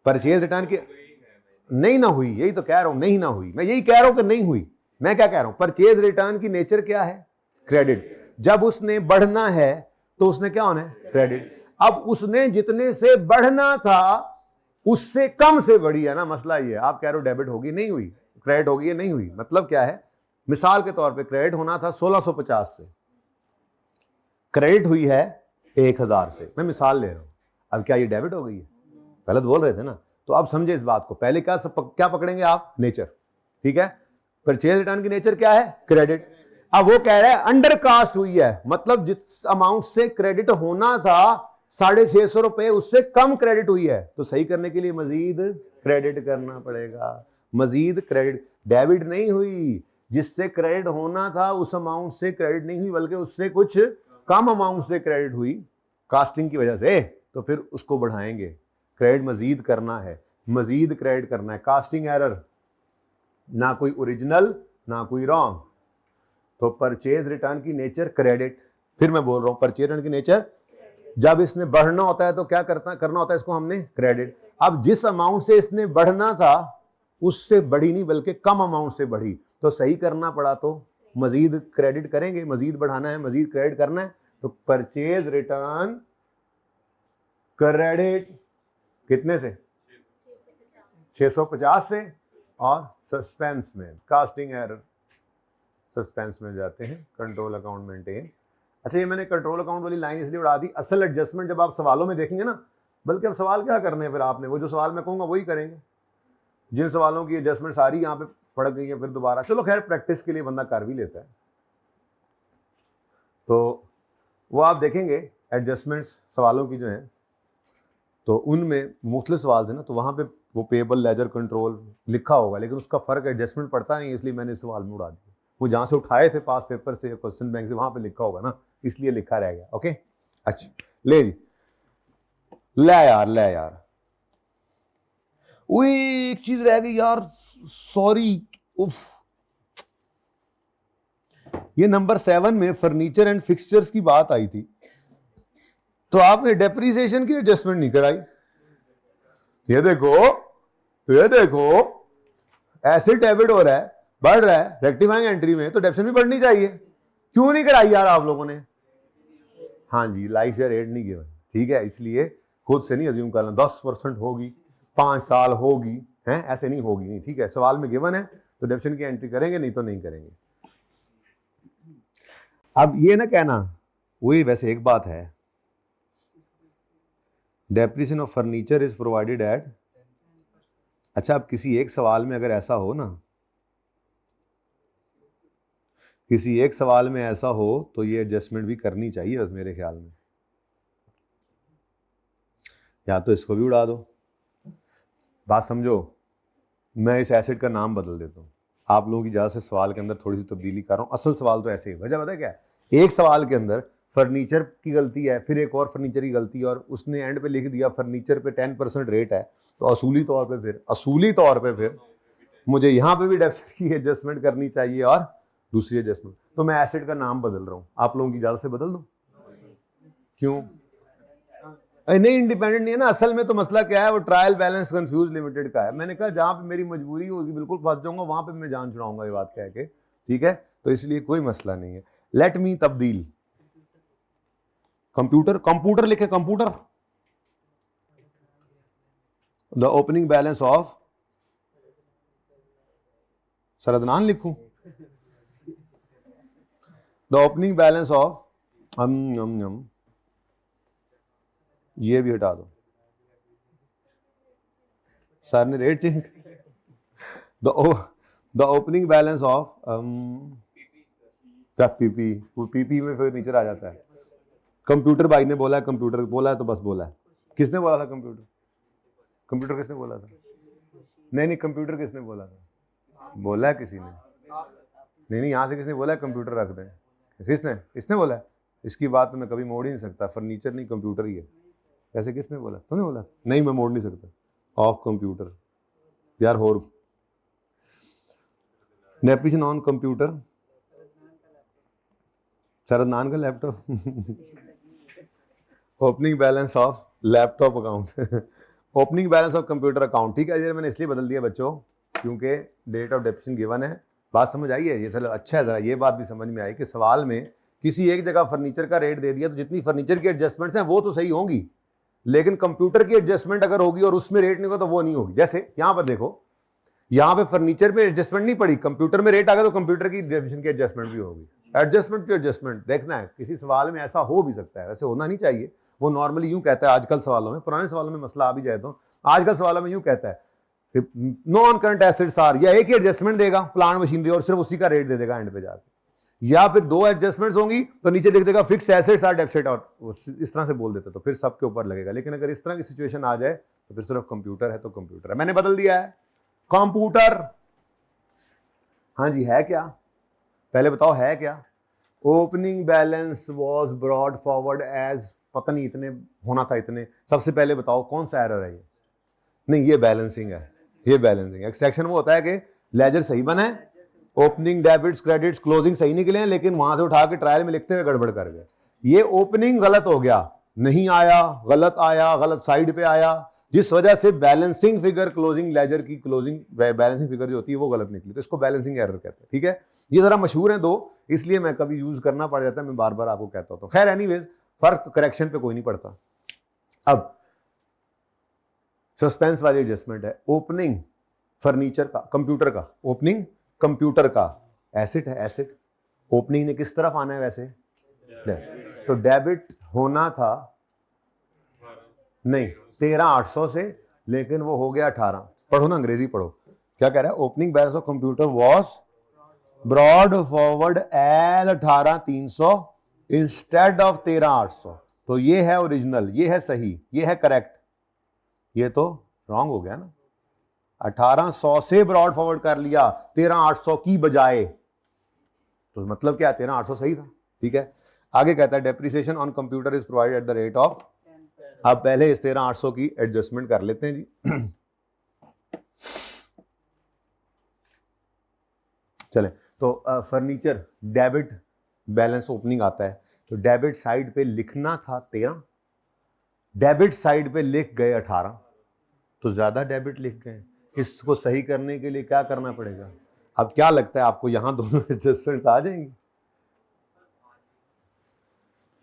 परचेज रिटर्न की नहीं ना हुई, यही तो कह रहा हूं, नहीं ना हुई, मैं यही कह रहा हूं कि नहीं हुई। मैं क्या कह रहा हूं, परचेज रिटर्न की नेचर क्या है, क्रेडिट, जब उसने बढ़ना है तो उसने क्या होना है, क्रेडिट। अब उसने जितने से बढ़ना था उससे कम से बढ़ी है ना, मसला ये है, आप कह रहे हो डेबिट होगी, नहीं हुई, क्रेडिट होगी, नहीं हुई, मतलब क्या है, मिसाल के तौर पे क्रेडिट होना था 1650 से, क्रेडिट हुई है 1000 से, मैं मिसाल ले रहा हूं, अब क्या ये डेबिट हो गई है, गलत बोल रहे थे ना, तो आप समझे इस बात को, पहले क्या पकड़ेंगे आप, नेचर, ठीक है, परचेज रिटर्न की नेचर क्या है, क्रेडिट। अब वो कह रहा है अंडर कास्ट हुई है, मतलब जिस अमाउंट से क्रेडिट होना था 650 रुपए उससे कम क्रेडिट हुई है, तो सही करने के लिए मजीद क्रेडिट करना पड़ेगा, मजीद क्रेडिट, डेबिट नहीं हुई, जिससे क्रेडिट होना था उस अमाउंट से क्रेडिट नहीं हुई, बल्कि उससे कुछ कम अमाउंट से क्रेडिट हुई कास्टिंग की वजह से, तो फिर उसको बढ़ाएंगे, क्रेडिट मजीद करना है, मजीद क्रेडिट करना है, कास्टिंग एरर, ना कोई ओरिजिनल ना कोई रॉन्ग, तो परचेज रिटर्न की नेचर क्रेडिट। फिर मैं बोल रहा हूं परचेज रिटर्न की नेचर, जब इसने बढ़ना होता है तो क्या करना होता है इसको हमने, क्रेडिट। अब जिस अमाउंट से इसने बढ़ना था उससे बढ़ी नहीं बल्कि कम अमाउंट से बढ़ी, तो सही करना पड़ा तो मजीद क्रेडिट करेंगे, मजीद बढ़ाना है, मजीद क्रेडिट करना है, तो परचेज रिटर्न क्रेडिट कितने से, 650 से, और सस्पेंस में कास्टिंग एरर, सस्पेंस में जाते हैं, कंट्रोल अकाउंट मेंटेन। अच्छा ये मैंने कंट्रोल अकाउंट वाली लाइन इसलिए उड़ा दी, असल एडजस्टमेंट जब आप सवालों में देखेंगे ना, बल्कि अब सवाल क्या करने हैं फिर आपने, वो जो सवाल मैं कहूँगा वही करेंगे, जिन सवालों की एडजस्टमेंट सारी यहाँ पे पड़ गई है फिर दोबारा, चलो खैर प्रैक्टिस के लिए बंदा कर भी लेता है, तो वो आप देखेंगे एडजस्टमेंट्स सवालों की जो है, तो उनमें मुख्तलिफ सवाल थे ना, तो वहाँ पे वो पेएबल लेजर कंट्रोल लिखा होगा, लेकिन उसका फर्क एडजस्टमेंट पड़ता नहीं, इसलिए मैंने इस सवाल में उड़ा दिया, वो जहाँ से उठाए थे पास पेपर से, क्वेश्चन बैंक से, वहाँ पे लिखा होगा ना, इसलिए लिखा रह गया। ओके अच्छा ले जी, ले यार वही एक चीज रह गई यार, सॉरी, उफ, ये नंबर 7 में फर्नीचर एंड फिक्सचर्स की बात आई थी, तो आपने डेप्रिसिएशन की एडजस्टमेंट नहीं कराई। ये देखो तो ये देखो एसिड डेबिट हो रहा है, बढ़ रहा है रेक्टिफाइंग एंट्री में, तो डेप्शन भी बढ़नी चाहिए। क्यों नहीं कराई यार आप लोगों ने? हाँ जी, लाइफ या रेट नहीं गिवन, ठीक है, इसलिए खुद से नहीं अज्यूम करना 10% होगी, 5 साल होगी, है ऐसे नहीं होगी, नहीं, ठीक है, सवाल में गिवन है तो डेप्शन की एंट्री करेंगे, नहीं तो नहीं करेंगे। अब ये ना कहना, वही वैसे एक बात है, depreciation of furniture is provided eight, अच्छा अब किसी एक सवाल में अगर ऐसा हो ना, किसी एक सवाल में ऐसा हो तो ये एडजस्टमेंट भी करनी चाहिए बस मेरे ख्याल में, या तो इसको भी उड़ा दो। बात समझो, मैं इस एसिड का नाम बदल देता हूँ, आप लोगों की इजाजत से सवाल के अंदर थोड़ी सी तब्दीली कर रहा हूँ, असल सवाल तो ऐसे ही, वजह पता है क्या है, एक सवाल के अंदर फर्नीचर की गलती है, फिर एक और फर्नीचर की गलती है, और उसने एंड पे लिख दिया फर्नीचर पे 10% रेट है, तो असूली तौर पे फिर मुझे यहाँ पे भी डेप्थ की एडजस्टमेंट करनी चाहिए और दूसरी एडजस्टमेंट, तो मैं एसिड का नाम बदल रहा हूँ, आप लोगों की इजाजत से बदल दूं? क्यों? नहीं, इंडिपेंडेंट नहीं है ना, असल में तो मसला क्या है, वो ट्रायल बैलेंस कंफ्यूज लिमिटेड का है। मैंने कहा जहां पे मेरी मजबूरी होगी बिल्कुल फंस जाऊंगा, वहां पे मैं जान छुड़ाऊंगा ये बात कह के, ठीक है, तो इसलिए कोई मसला नहीं है। लेट मी तब्दील, कंप्यूटर लिखे, computer, the opening balance of सरदनान लिखूं, द ओपनिंग बैलेंस ऑफ ये भी हटा दो, सर ने rate change, the opening balance of PP, वो पीपी में फिर नीचे आ जाता है। कंप्यूटर भाई ने बोला है, कंप्यूटर बोला है तो बस बोला है, किसने बोला था कंप्यूटर? कंप्यूटर किसने बोला था? नहीं, कंप्यूटर किसने बोला था? बोला है किसी ने? नहीं, यहां से किसने बोला है कंप्यूटर रख दें? इसने बोला है? इसकी बात तो मैं कभी मोड़ ही नहीं सकता, फर्नीचर नहीं कंप्यूटर ही है। ऐसे किसने बोला? तुमने बोला? नहीं, मैं मोड़ नहीं सकता, ऑफ कंप्यूटर यार, होर डेप्रिसिएशन ऑन कंप्यूटर, सरदनान का laptop opening balance of laptop account opening balance of computer account, ठीक है, ये मैंने इसलिए बदल दिया बच्चों क्योंकि डेट ऑफ डेप्रिसिएशन गिवन है। बात समझ आई है? ये चलो अच्छा है, जरा ये बात भी समझ में आई कि सवाल में किसी एक जगह फर्नीचर का रेट दे दिया तो जितनी फर्नीचर की एडजस्टमेंट्स हैं वो तो सही होंगी, लेकिन कंप्यूटर की एडजस्टमेंट अगर होगी और उसमें रेट नहीं होगा तो वो नहीं होगी। जैसे यहां पर देखो, यहां पे फर्नीचर में एडजस्टमेंट नहीं पड़ी, कंप्यूटर में रेट आ गया तो कंप्यूटर की डेप्रिसिएशन की एडजस्टमेंट भी होगी। एडजस्टमेंट टू एडजस्टमेंट देखना है, किसी सवाल में ऐसा हो भी सकता है, वैसे होना नहीं चाहिए, वो नॉर्मली यूं कहता है आजकल सवालों में, पुराने सवालों में मसला आ भी जाए तो आजकल सवालों में यूं कहता है नॉन करंट एसेट्स आर, या एक ही एडजस्टमेंट देगा प्लांट मशीनरी और सिर्फ उसी का रेट दे देगा एंड पे जाके, या फिर दो एडजस्टमेंट्स होंगी तो नीचे लिख देगा फिक्स एसेट्स आर डेफिसिट, और इस तरह से बोल देता तो फिर सबके ऊपर लगेगा। लेकिन अगर इस तरह की सिचुएशन आ जाए तो फिर सिर्फ कंप्यूटर है तो कंप्यूटर है, मैंने बदल दिया है कंप्यूटर। हाँ जी, है क्या? पहले बताओ है क्या? Opening balance was brought forward as, पता नहीं इतने होना था, इतने, सबसे पहले बताओ कौन सा एरर है ये? नहीं, ये बैलेंसिंग है, ये बैलेंसिंग। एक्सट्रैक्शन वो होता है कि लेजर सही बना है, ओपनिंग डेबिट्स क्रेडिट्स क्लोजिंग सही निकले हैं, लेकिन वहां से उठा के ट्रायल में लिखते हुए गड़बड़ कर गए। ये ओपनिंग गलत हो गया, नहीं आया, गलत आया, गलत साइड पे आया, जिस वजह से बैलेंसिंग फिगर क्लोजिंग लेजर की क्लोजिंग बैलेंसिंग फिगर जो होती है वो गलत निकली, तो इसको बैलेंसिंग एरर कहते हैं। ठीक है, ये जरा मशहूर है दो, इसलिए मैं कभी यूज करना पड़ जाता है, मैं बार बार आपको कहता हूं। तो खैर एनीवेज, फर्क करेक्शन पे कोई नहीं पड़ता। अब सस्पेंस वाली एडजस्टमेंट है, ओपनिंग फर्नीचर का, कंप्यूटर का, ओपनिंग कंप्यूटर का एसेट है, एसेट ओपनिंग ने किस तरफ आना है वैसे, तो डेबिट होना था नहीं 13,800 से, लेकिन वो हो गया 18। पढ़ो ना, अंग्रेजी पढ़ो, क्या कह रहा है? Opening balance of computer was brought forward as 18,300 instead of 13,800, तो ये है ओरिजिनल, ये है सही, ये है करेक्ट, ये तो रॉन्ग हो गया ना। 1800 से ब्रॉड फॉरवर्ड कर लिया 13,800 की बजाय, तो मतलब क्या, 13,800 सही था। ठीक है, आगे कहता है depreciation on computer is provided at the rate of, अब पहले इस 13,800 की एडजस्टमेंट कर लेते हैं जी। चले, तो फर्नीचर डेबिट बैलेंस ओपनिंग आता है, तो डेबिट साइड पे लिखना था 13, डेबिट साइड पे लिख गए 18, तो ज्यादा डेबिट लिख गए, इसको सही करने के लिए क्या करना पड़ेगा? अब क्या लगता है आपको यहाँ दोनों एडजस्टमेंट्स आ जाएंगी?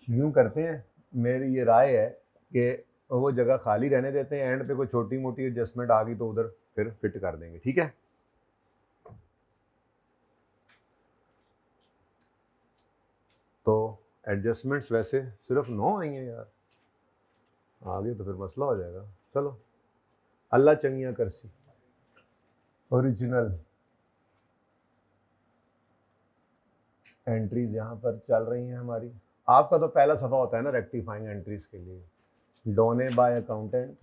यूं करते हैं, मेरी ये राय है कि वो जगह खाली रहने देते हैं, एंड पे कोई छोटी मोटी एडजस्टमेंट आ गई तो उधर फिर फिट कर देंगे, ठीक है? तो एडजस्टमेंट्स वैसे सिर्फ 9 आई हैं यार, आगे तो फिर मसला हो जाएगा। चलो, अल्लाह चंगिया करसी ओरिजिनल एंट्रीज यहाँ पर चल रही हैं हमारी। आपका तो पहला सफ़ा होता है ना रेक्टिफाइंग एंट्रीज के लिए, डोने बाय अकाउंटेंट।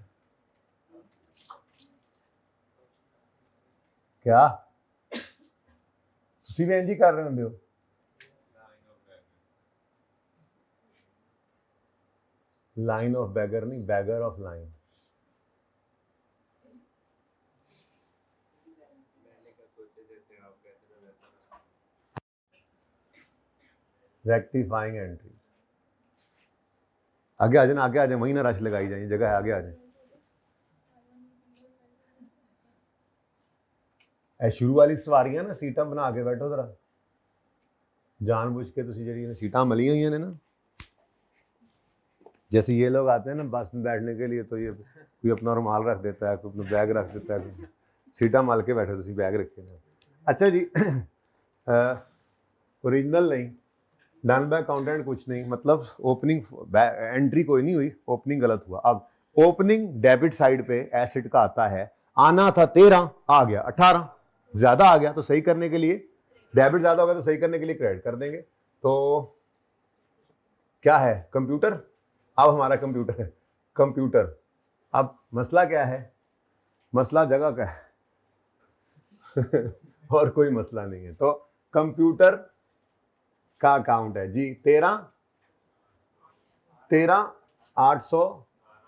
क्या तुसी भी इंज कर रहे होंगे हो? लाइन ऑफ बैगर नहीं, beggar of line. Rectifying entry, आगे आ जाए ना, आगे आ जाए, वहीं ना रश लगाई जाए, जगह है, आगे आ जाए। शुरू वाली सवारियां ना सीटा बना के बैठो जरा, जानबूझ के तुसी जी सीटा मली हुई ने ना, जैसे ये लोग आते हैं ना बस में बैठने के लिए, तो ये कोई अपना रुमाल रख देता है, कोई अपना बैग रख देता है, सीटा मल के बैठे, तुसी बैग रखे ना। अच्छा जी, ओरिजिनल नहीं, डन बाय अकाउंटेंट कुछ नहीं, मतलब ओपनिंग एंट्री कोई नहीं हुई, ओपनिंग गलत हुआ। अब ओपनिंग डेबिट साइड पे एसेट का आता है, आना था 13, आ गया 18, ज्यादा आ गया, तो सही करने के लिए डेबिट ज्यादा होगा तो सही करने के लिए क्रेडिट कर देंगे। तो क्या है? कंप्यूटर। अब हमारा कंप्यूटर है, कंप्यूटर। अब मसला क्या है? मसला जगह का है और कोई मसला नहीं है। तो कंप्यूटर का अकाउंट है जी 13,800,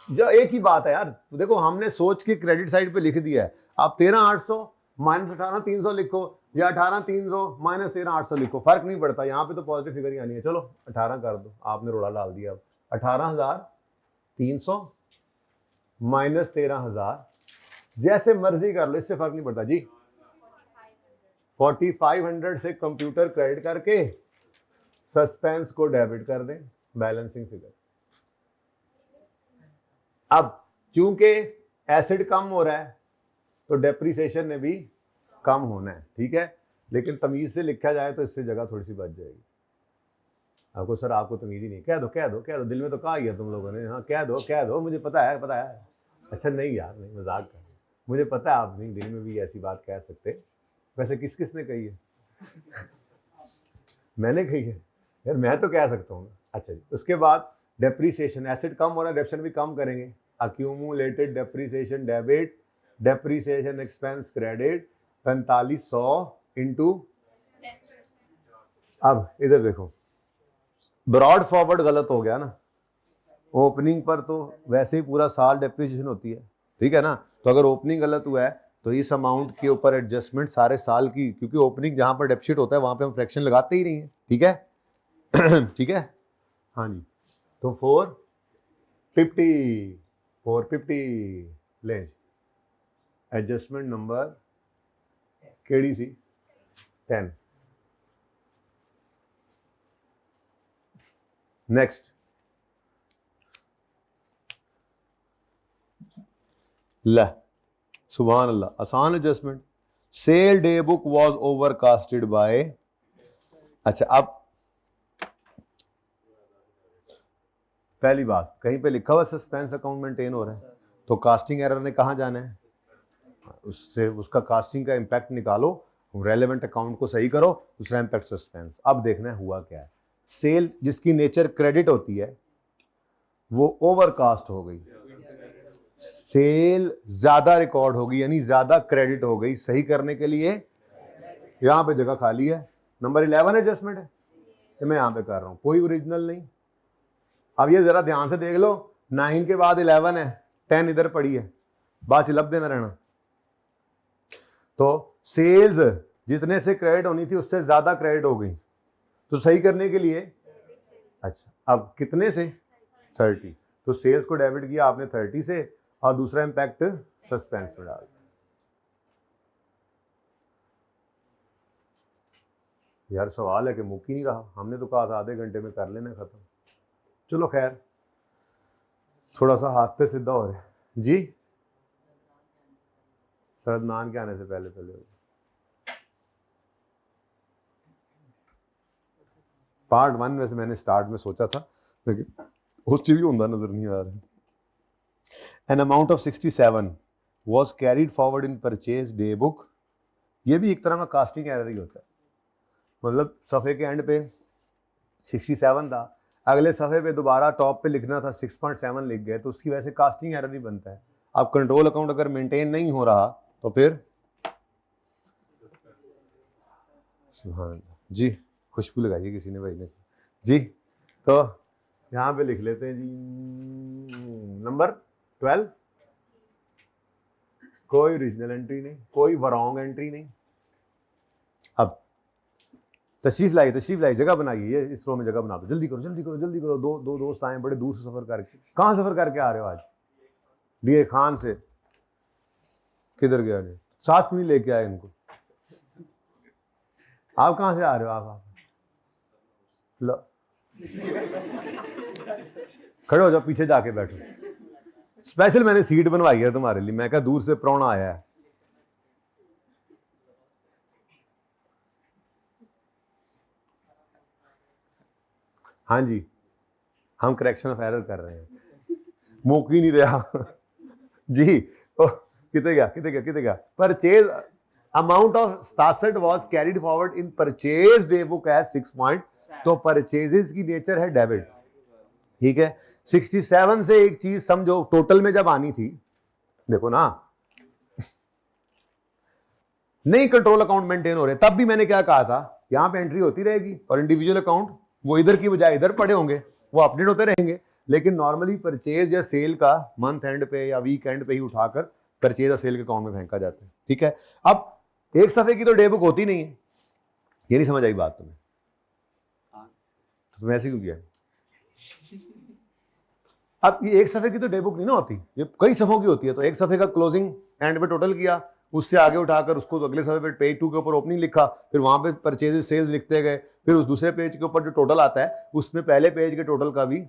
जो एक ही बात है यार, देखो हमने सोच के क्रेडिट साइड पे लिख दिया है। आप 13,800 माइनस 18,300 लिखो या 18,300 माइनस 13,800 लिखो, फर्क नहीं पड़ता, यहाँ पे तो पॉजिटिव फिगर ही आनी है। चलो 18 कर दो, आपने रोड़ा डाल दिया। अब 18,300 माइनस 13,000, जैसे मर्जी कर लो, इससे फर्क नहीं पड़ता जी। 4,500 से कंप्यूटर क्रेडिट करके सस्पेंस को डेबिट कर दें, बैलेंसिंग फिगर। अब चूंकि एसिड कम हो रहा है तो डेप्रिसिएशन ने भी कम होना है, ठीक है, लेकिन तमीज से लिखा जाए तो इससे जगह थोड़ी सी बच जाएगी। आपको सर आपको तमीज ही नहीं, कह दो कह दो कह दो, दिल में तो कहा ही है तुम लोगों ने, हाँ कह दो, मुझे पता है पता है। अच्छा नहीं यार, नहीं, मजाक कर, मुझे पता है आप नहीं दिल में भी ऐसी बात कह सकते। वैसे किस किस ने कही है? मैंने कही है यार, मैं तो कह सकता हूँ। अच्छा जी, उसके बाद डेप्रीसिएशन, एसिड कम हो रहा है, डेप्रिसिएशन भी कम करेंगे। Accumulated depreciation debit, depreciation expense credit 4500 into. अब इधर देखो, ब्रॉड फॉरवर्ड गलत हो गया ना, ओपनिंग पर तो वैसे ही पूरा साल डेप्रीसिएशन होती है, ठीक है ना, तो अगर ओपनिंग गलत हुआ है तो इस अमाउंट के ऊपर एडजस्टमेंट सारे साल की, क्योंकि ओपनिंग जहां पर डेप्रीशिएट होता है वहां पे हम फ्रैक्शन लगाते ही नहीं है, ठीक है ठीक है, हाँ जी। तो 450 लें, एडजस्टमेंट नंबर केड़ी सी 10। नेक्स्ट, ला सुभान अल्लाह, आसान adjustment. Sale day book was overcasted by, अच्छा अब पहली बात, कहीं पे लिखा हुआ सस्पेंस अकाउंट मेंटेन हो रहा है, तो कास्टिंग एरर ने कहां जाना है? उससे उसका कास्टिंग का इंपैक्ट निकालो, रेलेवेंट अकाउंट को सही करो, दूसरा इंपैक्ट सस्पेंस। अब देखना है हुआ क्या है। सेल जिसकी नेचर क्रेडिट होती है वो ओवरकास्ट हो गई, सेल ज्यादा रिकॉर्ड होगी, यानी ज्यादा क्रेडिट हो गई, सही करने के लिए यहां पे जगह खाली है। नंबर 11 एडजस्टमेंट है, तो मैं यहां पे कर रहा हूं, कोई ओरिजिनल नहीं। अब ये जरा ध्यान से देख लो, 9 के बाद 11 है, 10 इधर पड़ी है, बात लब देना रहना। तो सेल्स जितने से क्रेडिट होनी थी उससे ज्यादा क्रेडिट हो गई, तो सही करने के लिए, अच्छा अब कितने से? 30, तो सेल्स को डेबिट किया आपने 30 से, और दूसरा इंपैक्ट सस्पेंस में डाल दिया। यार सवाल है कि मुक ही नहीं रहा, हमने तो कहा था आधे घंटे में कर लेना खत्म। चलो खैर, थोड़ा सा हाथ पे सीधा हो रहा है जी। सरदनान के आने से पहले पहले पार्ट 1 वैसे मैंने स्टार्ट में सोचा था, लेकिन उस चीज भी होता नजर नहीं आ रहा। An amount of 67 was carried forward in purchase day book. ये भी एक तरह का कास्टिंग एरर ही होता है, मतलब सफ़े के एंड पे 67 था, अगले सफ़े पे दोबारा टॉप पे लिखना था 6.7 लिख गए, तो उसकी वजह से कास्टिंग एरर ही बनता है। अब कंट्रोल अकाउंट अगर मेंटेन नहीं हो रहा तो फिर सुभान जी, खुशबू लगाइए किसी ने भाई ने जी। तो यहाँ पे लिख लेते हैं जी नंबर 12, कोई ओरिजिनल एंट्री नहीं, कोई रॉन्ग एंट्री नहीं। अब तशरीफ लाई, जगह बनाइए, ये इस रो में जगह बना दो, जल्दी करो जल्दी करो जल्दी करो। दो दोस्त आए बड़े दूर से सफर करके। कहाँ सफर करके आ रहे हो आज? डीए खान से। किधर गया? साथ क्यों नहीं लेके आए इनको? आप कहाँ से आ रहे हो? आप लो खड़े हो जाओ, पीछे जाके बैठो। स्पेशल मैंने सीट बनवाई है तुम्हारे लिए, मैं कहा दूर से प्राहुणा आया है। हाँ जी, हम करेक्शन ऑफ एरर कर रहे हैं, मौका ही नहीं रहा जी। कितने गया? Purchase amount of 67 was carried forward in purchase day book as 6 point, तो परचेजेस की नेचर है डेबिट, ठीक है। 67 से एक चीज समझो, टोटल में जब आनी थी, देखो ना, नहीं कंट्रोल अकाउंट मेंटेन हो रहे, तब भी मैंने क्या कहा था, यहां पे एंट्री होती रहेगी और इंडिविजुअल अकाउंट वो इधर की बजाय इधर पड़े होंगे, वो अपडेट होते रहेंगे। लेकिन नॉर्मली परचेज या सेल का मंथ एंड पे या वीक एंड पे ही उठाकर परचेज और सेल के अकाउंट में फेंका जाता है, ठीक है। अब एक सफे की तो डे बुक होती नहीं है, ये नहीं समझ आई बात तुम्हें? तो वैसे क्यों किया? अब ये एक सफे की तो डे बुक नहीं ना होती, ये कई सफों की होती है। तो एक सफे का क्लोजिंग एंड पे टोटल किया, उससे आगे उठाकर उसको तो अगले सफे पे पेज 2 के ऊपर ओपनिंग लिखा, फिर वहां पे परचेजेस सेल्स लिखते गए, फिर उस दूसरे पेज के ऊपर जो टोटल आता है उसमें पहले पेज के टोटल का भी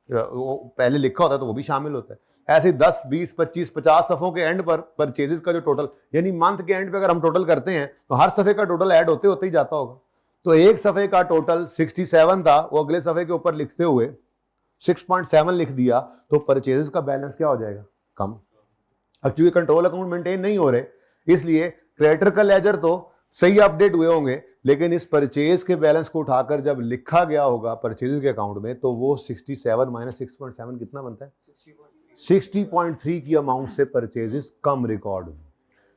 वो पहले लिखा होता है तो वो भी शामिल होता है। ऐसे 10, 20, 25, 50 सफों के एंड पर परचेजेस का जो टोटल, यानी मंथ के एंड पे अगर हम टोटल करते हैं तो हर सफे का टोटल ऐड होते होते ही जाता होगा। तो एक सफे का टोटल 67 था, वो अगले सफे के ऊपर लिखते हुए 6.7 लिख दिया, तो परचेजेस का बैलेंस क्या हो जाएगा? कम। अब चूंकि कंट्रोल अकाउंट मेंटेन नहीं हो रहे, इसलिए क्रेडिटर का लेजर तो सही अपडेट हुए होंगे, लेकिन इस परचेज के बैलेंस को उठाकर जब लिखा गया होगा परचेज के अकाउंट में, तो वो 67 माइनस 6.7 कितना बनता है? 60.3 की अमाउंट से परचेजेस कम रिकॉर्ड हुई।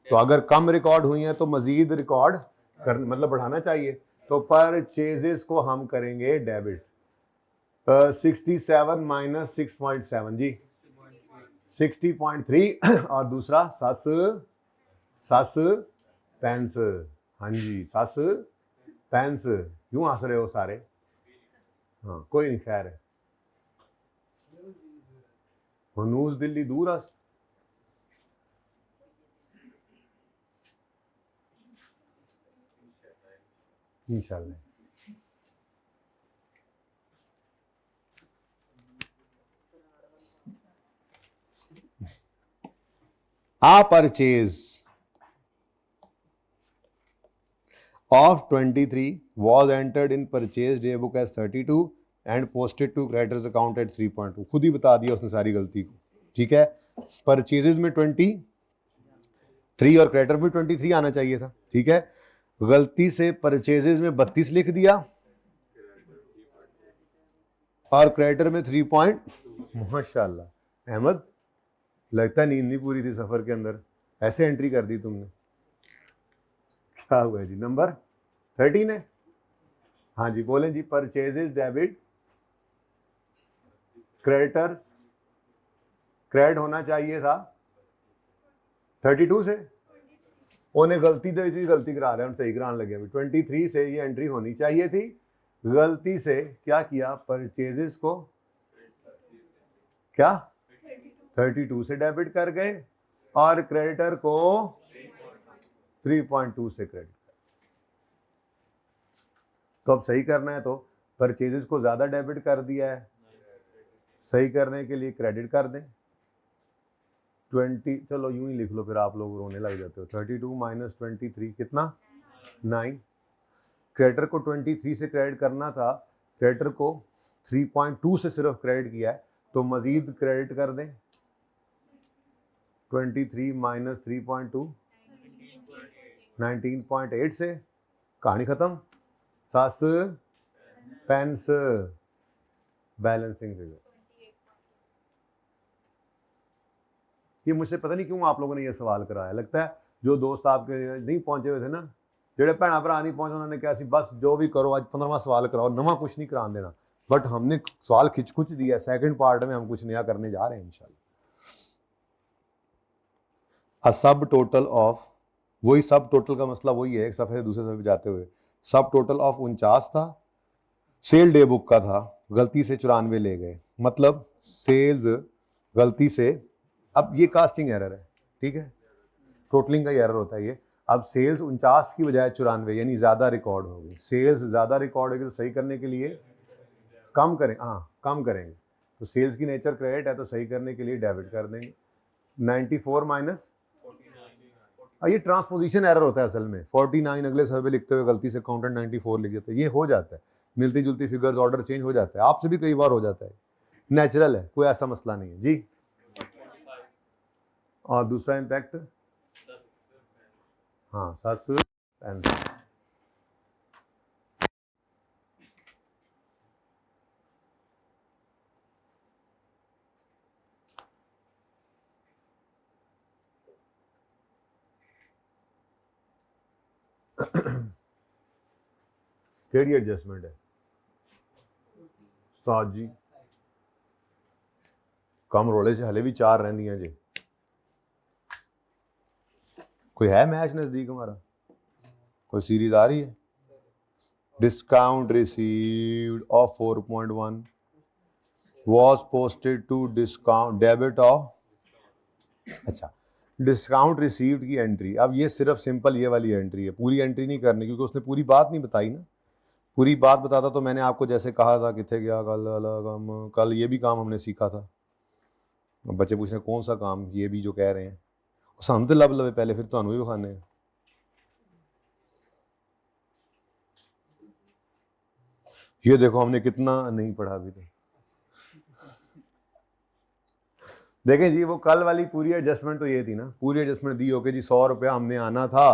तो अगर कम रिकॉर्ड हुई हैं तो मजीद रिकॉर्ड कर, मतलब बढ़ाना चाहिए। तो परचेजेस को हम करेंगे डेबिट। 67 माइनस 6.7 जी 60.3 और दूसरा 7 पेंस। हाँ जी 7 पेंस। क्यों हंस रहे हो सारे? हाँ कोई नहीं, खैर है। हनूज दिल्ली दूर अस्त इंशाल्लाह। A purchase of 23 was entered in purchase day book as 32 and posted to creditors account at 3.2। खुद ही बता दिया उसने सारी गलती को, ठीक है। परचेजेस में 23 और क्रेडिटर में 23 आना चाहिए था, ठीक है। गलती से परचेजेस में 32 लिख दिया और क्रेडिटर में 3 माशाल्लाह अहमद, लगता नींद नहीं पूरी थी सफर के अंदर, ऐसे एंट्री कर दी तुमने। क्या हुआ जी? नंबर 13 है। हाँ जी बोलें जी। परचेजेस डेबिट, क्रेडिटर्स क्रेडिट होना चाहिए था 32 से, उन्हें गलती दे दी, गलती करा रहे हैं, हम सही कराने लगे। 23 से ये एंट्री होनी चाहिए थी, गलती से क्या किया, परचेजेस को क्या 32 से डेबिट कर गए और क्रेडिटर को 3.2 से क्रेडिट। तो अब सही करना है तो परचेजेस को ज़्यादा डेबिट कर दिया है, सही करने के लिए क्रेडिट कर दें 20, चलो यूं ही लिख लो, फिर आप लोग रोने लग जाते हो। 32 माइनस 23 कितना 9। क्रेडिटर को 23 से क्रेडिट करना था, क्रेडिटर को 3.2 से सिर्फ क्रेडिट किया है, तो मजीद क्रेडिट कर दें 23 माइनस 3.2 19.8 से, कहानी खत्म। Suspense balancing figure. ये मुझसे पता नहीं क्यों आप लोगों ने ये सवाल कराया, लगता है जो दोस्त आपके नहीं पहुंचे हुए थे ना, जेड़े भैन भरा नहीं पहुंचे, उन्होंने कहा सी बस जो भी करो आज 15वां सवाल कराओ, नवा कुछ नहीं करान देना, बट हमने सवाल खिंच खुच दिया। सेकंड पार्ट में हम कुछ नया करने जा रहे हैं इंशाल्लाह। अ सब टोटल ऑफ, वही सब टोटल का मसला वही है, एक सफ़े से दूसरे सफ़े जाते हुए। सब टोटल ऑफ 49 था, सेल डे बुक का था, गलती से 94 ले गए, मतलब सेल्स गलती से, अब ये कास्टिंग एरर है, ठीक है, टोटलिंग का ही एरर होता है ये। अब सेल्स 49 की बजाय 94, यानी ज़्यादा रिकॉर्ड होगी। सेल्स ज़्यादा रिकॉर्ड होगी तो सही करने के लिए कम करें, हाँ कम करेंगे, तो सेल्स की नेचर क्रेडिट है तो सही करने के लिए डेबिट कर देंगे 94 माइनस, ये ट्रांसपोजिशन एरर होता है असल में। 49 अगले सफ़े लिखते हुए गलती से अकाउंटेंट 94 लिख देता है, ये हो जाता है, मिलती जुलती फिगर्स ऑर्डर चेंज हो जाता है, आपसे भी कई बार हो जाता है, नेचुरल है, कोई ऐसा मसला नहीं है जी। और दूसरा इम्पैक्ट, हाँ सस्पेंस, केड़ी एडजस्टमेंट है उस्ताद जी, कम रोले से हले भी 4 रहंदियां जी। कोई है मैच नजदीक हमारा, कोई सीरीज आ रही है? Discount received of 4.1 was posted to discount debit of, अच्छा डिस्काउंट रिसीव्ड की एंट्री, अब ये सिर्फ सिंपल ये वाली एंट्री है, पूरी एंट्री नहीं करनी क्योंकि उसने पूरी बात नहीं बताई ना। पूरी बात बताता तो मैंने आपको जैसे कहा था कितने गया कल ये भी काम हमने सीखा था। बच्चे पूछ रहे कौन सा काम, ये भी जो कह रहे हैं हम तो लब लवे पहले फिर ਤੁਹਾਨੂੰ ਵੀ ਵਿਖਾਣੇ हैं। ये देखो हमने कितना नहीं पढ़ा अभी तो। देखें जी वो कल वाली पूरी एडजस्टमेंट तो ये थी ना, पूरी एडजस्टमेंट दी ओके जी 100 रुपया हमने आना था,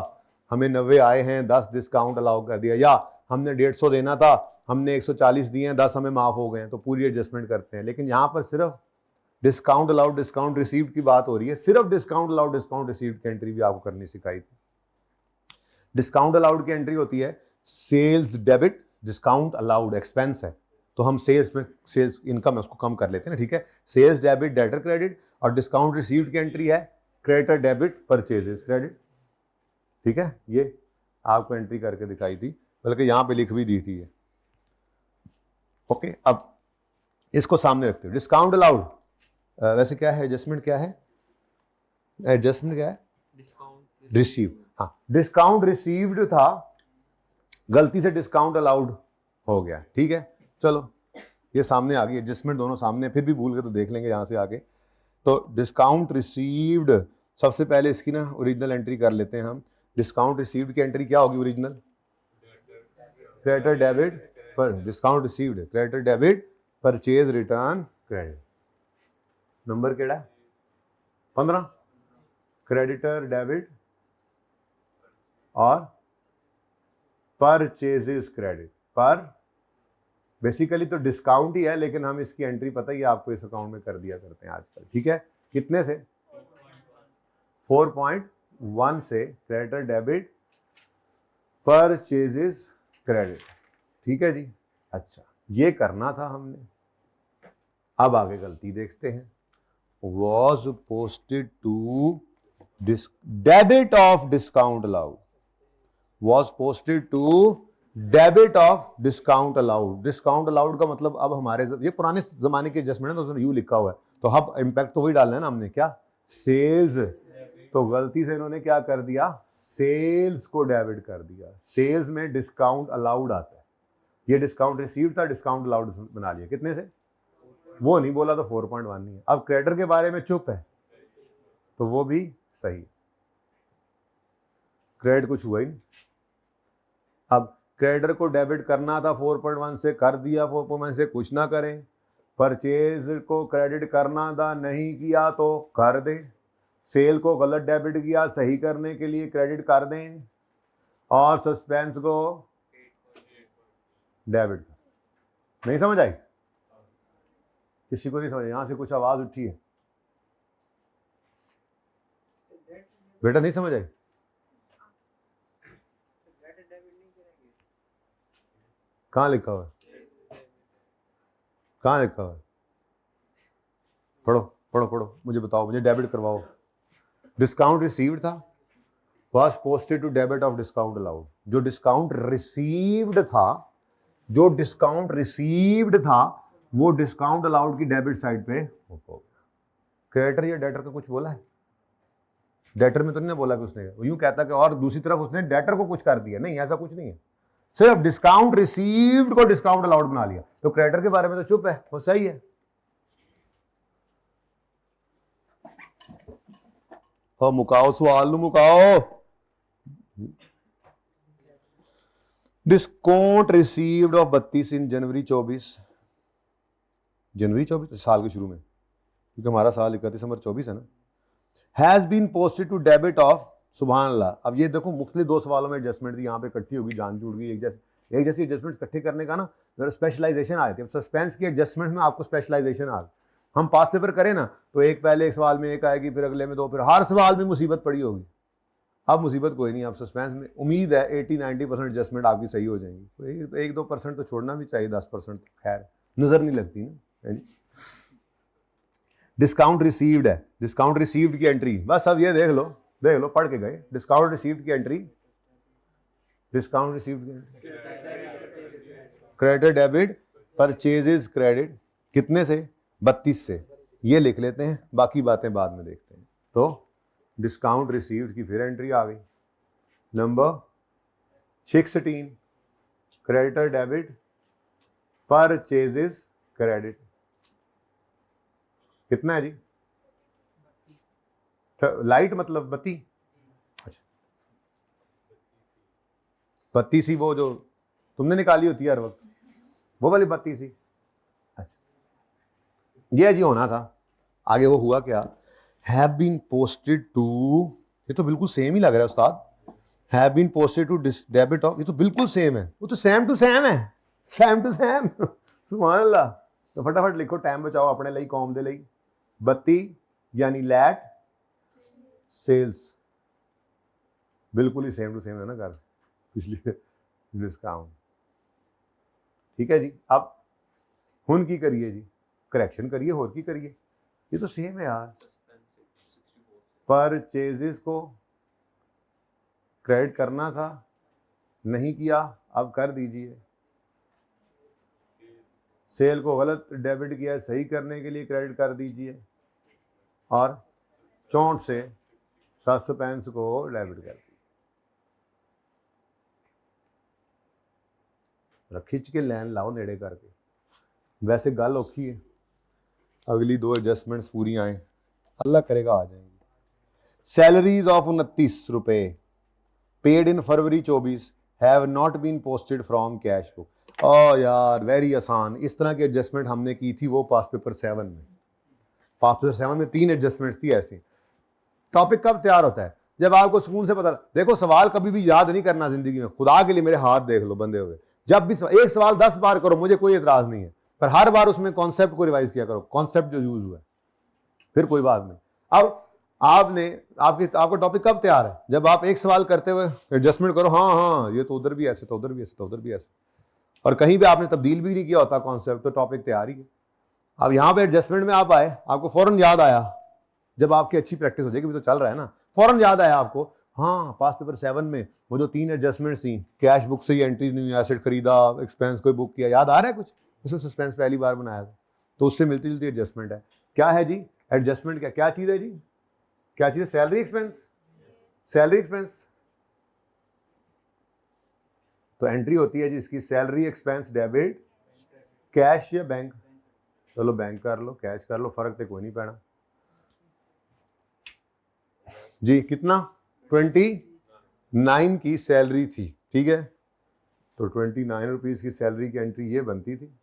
हमें 90 आए हैं, 10 डिस्काउंट अलाउ कर दिया, या हमने 150 देना था, हमने 140 दिए हैं, 10 हमें माफ हो गए हैं, तो पूरी एडजस्टमेंट करते हैं। लेकिन यहाँ पर सिर्फ डिस्काउंट अलाउड डिस्काउंट रिसीव्ड की बात हो रही है, सिर्फ डिस्काउंट अलाउड डिस्काउंट रिसीव्ड की एंट्री भी आपको करनी सिखाई थी। डिस्काउंट अलाउड की एंट्री होती है sales debit, discount allowed expense है तो हम सेल्स में सेल्स इनकम है उसको कम कर लेते हैं ना, ठीक है। सेल्स डेबिट डेटर क्रेडिट, और डिस्काउंट रिसीव्ड की एंट्री है क्रेडिटर डेबिट परचेजेस क्रेडिट, ठीक है। ये आपको एंट्री करके दिखाई थी, बल्कि यहां पे लिख भी दी थी ये, ओके। अब इसको सामने रखते हो, डिस्काउंट अलाउड वैसे क्या है, एडजस्टमेंट क्या है, एडजस्टमेंट क्या है, डिस्काउंट रिसीव, हाँ डिस्काउंट रिसीव्ड था, गलती से डिस्काउंट अलाउड हो गया, ठीक है। चलो ये सामने आ गई एडजस्टमेंट, दोनों सामने, फिर भी भूल गए तो देख लेंगे यहां से आगे। तो डिस्काउंट रिसीव्ड, सबसे पहले इसकी ना ओरिजिनल एंट्री कर लेते हैं हम। डिस्काउंट रिसीव्ड की एंट्री क्या होगी ओरिजिनल, क्रेडिटर डेबिट पर, discount received creditor debit purchase return credit, number केड़ा 15, क्रेडिटर डेबिट और परचेजेस क्रेडिट, पर बेसिकली तो डिस्काउंट ही है, लेकिन हम इसकी एंट्री पता ही आपको इस अकाउंट में कर दिया करते हैं आजकल, ठीक है। कितने से 4.1 से क्रेडिटर डेबिट परचेजेस क्रेडिट, ठीक है जी। अच्छा ये करना था हमने, अब आगे गलती देखते हैं। was posted to debit of discount allowed, was posted to debit of discount allowed. Discount allowed का मतलब अब हमारे ये पुराने जमाने के एडजस्टमेंट है तो यू लिखा हुआ है, तो अब इंपैक्ट तो वही डालना है ना हमने, क्या सेल्स, तो गलती से इन्होंने क्या कर दिया, सेल्स को डेबिट कर दिया। सेल्स में डिस्काउंट अलाउड आता है, ये डिस्काउंट रिसीव्ड था, डिस्काउंट अलाउड बना लिया, कितने से? वो नहीं बोला तो 4.1 नहीं है। अब क्रेडिटर के बारे में चुप है तो वो भी सही, क्रेडिट कुछ हुआ ही नहीं। अब क्रेडिटर को डेबिट करना था 4.1 से, कर दिया 4.1 से, कुछ ना करें। परचेज को क्रेडिट करना था, नहीं किया तो कर दे। सेल को गलत डेबिट किया, सही करने के लिए क्रेडिट कर दें। और सस्पेंस को डेबिट कर। नहीं समझ आई? किसी को नहीं समझ? यहां से कुछ आवाज उठी है बेटा, नहीं समझ आई? कहाँ लिखा हुआ है? कहाँ लिखा हुआ है? पढ़ो पढ़ो पढ़ो, मुझे बताओ, मुझे डेबिट करवाओ। डिस्काउंट रिसीव्ड था, was posted to debit of discount allowed। जो डिस्काउंट रिसीव्ड था, जो डिस्काउंट रिसीव्ड था वो डिस्काउंट अलाउड की डेबिट साइड पे हो। क्रेडिटर या डेटर का कुछ बोला है? डेटर में तो नहीं बोला कि उसने, यूं कहता कि और दूसरी तरफ उसने डेटर को कुछ कर दिया, नहीं, ऐसा कुछ नहीं है। सिर्फ डिस्काउंट रिसीव्ड को डिस्काउंट अलाउड बना लिया। तो क्रेडिटर के बारे में तो चुप है, वो सही है। और मुकाओ सवाल, मुकाओ। डिस्काउंट रिसीव्ड ऑफ 32 इन जनवरी 24, जनवरी 24 साल के शुरू में, क्योंकि हमारा साल 31 दिसंबर 24 है ना। Has been posted to debit of, सुभान अल्लाह। अब ये देखो मुख्तलिफ दो सवालों में एडजस्टमेंट थी, यहाँ पे इकट्ठी होगी, जान जुड़ गई। एक जैसी एडजस्टमेंट इकट्ठे करने का ना स्पेशलाइजेशन आए थे। सस्पेंस की एडजस्टमेंट में आपको स्पेशलाइजेशन आ गई। हम पास पेपर करें ना तो एक पहले एक सवाल में एक आएगी, फिर अगले में दो, फिर हर सवाल में मुसीबत पड़ी होगी। अब मुसीबत कोई नहीं, अब सस्पेंस में उम्मीद है 80-90% एडजस्टमेंट आपकी सही हो जाएंगी। तो 1-2% तो छोड़ना भी चाहिए, 10% खैर नजर नहीं लगती ना। डिस्काउंट रिसीव्ड है, डिस्काउंट रिसीव्ड की एंट्री, बस अब ये देख लो पढ़ के गए। डिस्काउंट रिसीव्ड की एंट्री, डिस्काउंट रिसीव्ड की क्रेडिट डेबिट, परचेजेस क्रेडिट, कितने से? 32 से। ये लिख लेते हैं, बाकी बातें बाद में देखते हैं। तो डिस्काउंट रिसीव्ड की फिर एंट्री आ गई। Number 16 creditor debit, purchases credit, कितना है जी? लाइट मतलब बत्ती, अच्छा 32 ही, वो जो तुमने निकाली होती है हर वक्त, वो वाली 32 ही। अच्छा ये जी होना था, आगे वो हुआ क्या? हैव बीन पोस्टेड टू, ये तो बिल्कुल सेम ही लग रहा है उस्ताद। Have been posted to debit of, ये तो बिल्कुल सेम है, वो तो सेम टू सेम है, सेम टू सेम। सुभान अल्लाह। तो फटाफट लिखो, टाइम बचाओ अपने लिए, कौम दे लिए। 32 यानी लैट सेल्स, बिल्कुल ही सेम टू सेम है ना कर, इसलिए डिस्काउंट। ठीक है जी। अब हुन की करिए जी, करेक्शन करिए, होर की करिए, ये तो सेम है यार। परचेजेस को क्रेडिट करना था, नहीं किया, अब कर दीजिए। सेल को गलत डेबिट किया, सही करने के लिए क्रेडिट कर दीजिए। और 64 से सस्पेंस को डेबिट कर दीजिए। खिंच के लैन लाओ नेड़े करके, वैसे गल औखी है। अगली 2 एडजस्टमेंट्स पूरी आए, अल्लाह करेगा आ जाएंगी। सैलरीज ऑफ 29 रुपए paid in February 24 have not been posted from cash book. Oh यार वेरी आसान, इस तरह की एडजस्टमेंट हमने की थी वो पास पेपर 7 में। पास पेपर 7 में 3 एडजस्टमेंट्स थी ऐसी। टॉपिक कब तैयार होता है? जब आपको सुकून से पता। देखो सवाल कभी भी याद नहीं करना जिंदगी में, खुदा के लिए मेरे हाथ देख लो बंदे हुए। जब भी एक सवाल 10 बार करो, मुझे कोई एतराज नहीं है, पर हर बार उसमें कॉन्सेप्ट को रिवाइज किया करो, कॉन्सेप्ट जो यूज हुआ है, फिर कोई बात नहीं। अब आपने आपका टॉपिक कब तैयार है? जब आप एक सवाल करते हुए एडजस्टमेंट करो, हाँ ये तो उधर भी ऐसे था, उधर भी ऐसे था, उधर भी ऐसे, और कहीं भी आपने तब्दील भी नहीं किया होता कॉन्सेप्ट, तो टॉपिक तैयार ही है। अब यहाँ पे एडजस्टमेंट में आप आए, आपको फौरन याद आया, जब आपकी अच्छी प्रैक्टिस हो जाएगी, भी तो चल रहा है ना, फौरन याद आया आपको, हाँ पास पेपर 7 में वो जो 3 एडजस्टमेंट्स थी, कैश बुक से ही एंट्रीज नहीं, एसेट खरीदा, एक्सपेंस कोई बुक किया, याद आ रहा है कुछ? उसमें सस्पेंस पहली बार बनाया था, तो उससे मिलती जुलती एडजस्टमेंट है। क्या है जी एडजस्टमेंट? क्या चीज़ है जी? क्या चीज़ है? Salary expense, salary expense. तो एंट्री होती है जी इसकी सैलरी एक्सपेंस डेबिट कैश या बैंक, चलो बैंक कर लो कैश कर लो, फर्क तो कोई नहीं पैना जी। कितना 29 की सैलरी थी, ठीक है, तो 29 रुपीज की सैलरी की एंट्री ये बनती थी।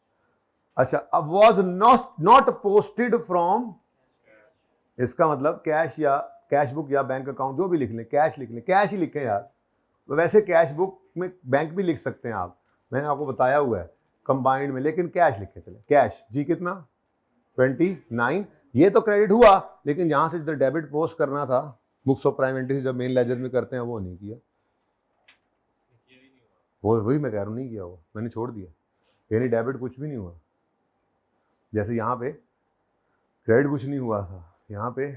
अच्छा, अब वॉज नॉट पोस्टेड फ्रॉम, इसका मतलब कैश या कैश बुक या बैंक अकाउंट जो भी लिख लें, कैश लिख लें, कैश ही लिखें यार, वैसे कैश बुक में बैंक भी लिख सकते हैं आप, मैंने आपको बताया हुआ है कंबाइंड में, लेकिन कैश लिखे चले, कैश जी कितना 29, ये तो क्रेडिट हुआ, लेकिन जहां से जिधर डेबिट पोस्ट करना था बुक्स ऑफ प्राइम एंट्री जब मेन लेजर में करते हैं वो नहीं किया, वो वही मैं कह रहा हूँ नहीं किया हुआ, मैंने छोड़ दिया, यानी डेबिट कुछ भी नहीं हुआ। जैसे यहाँ पे क्रेडिट कुछ नहीं हुआ था, यहाँ पे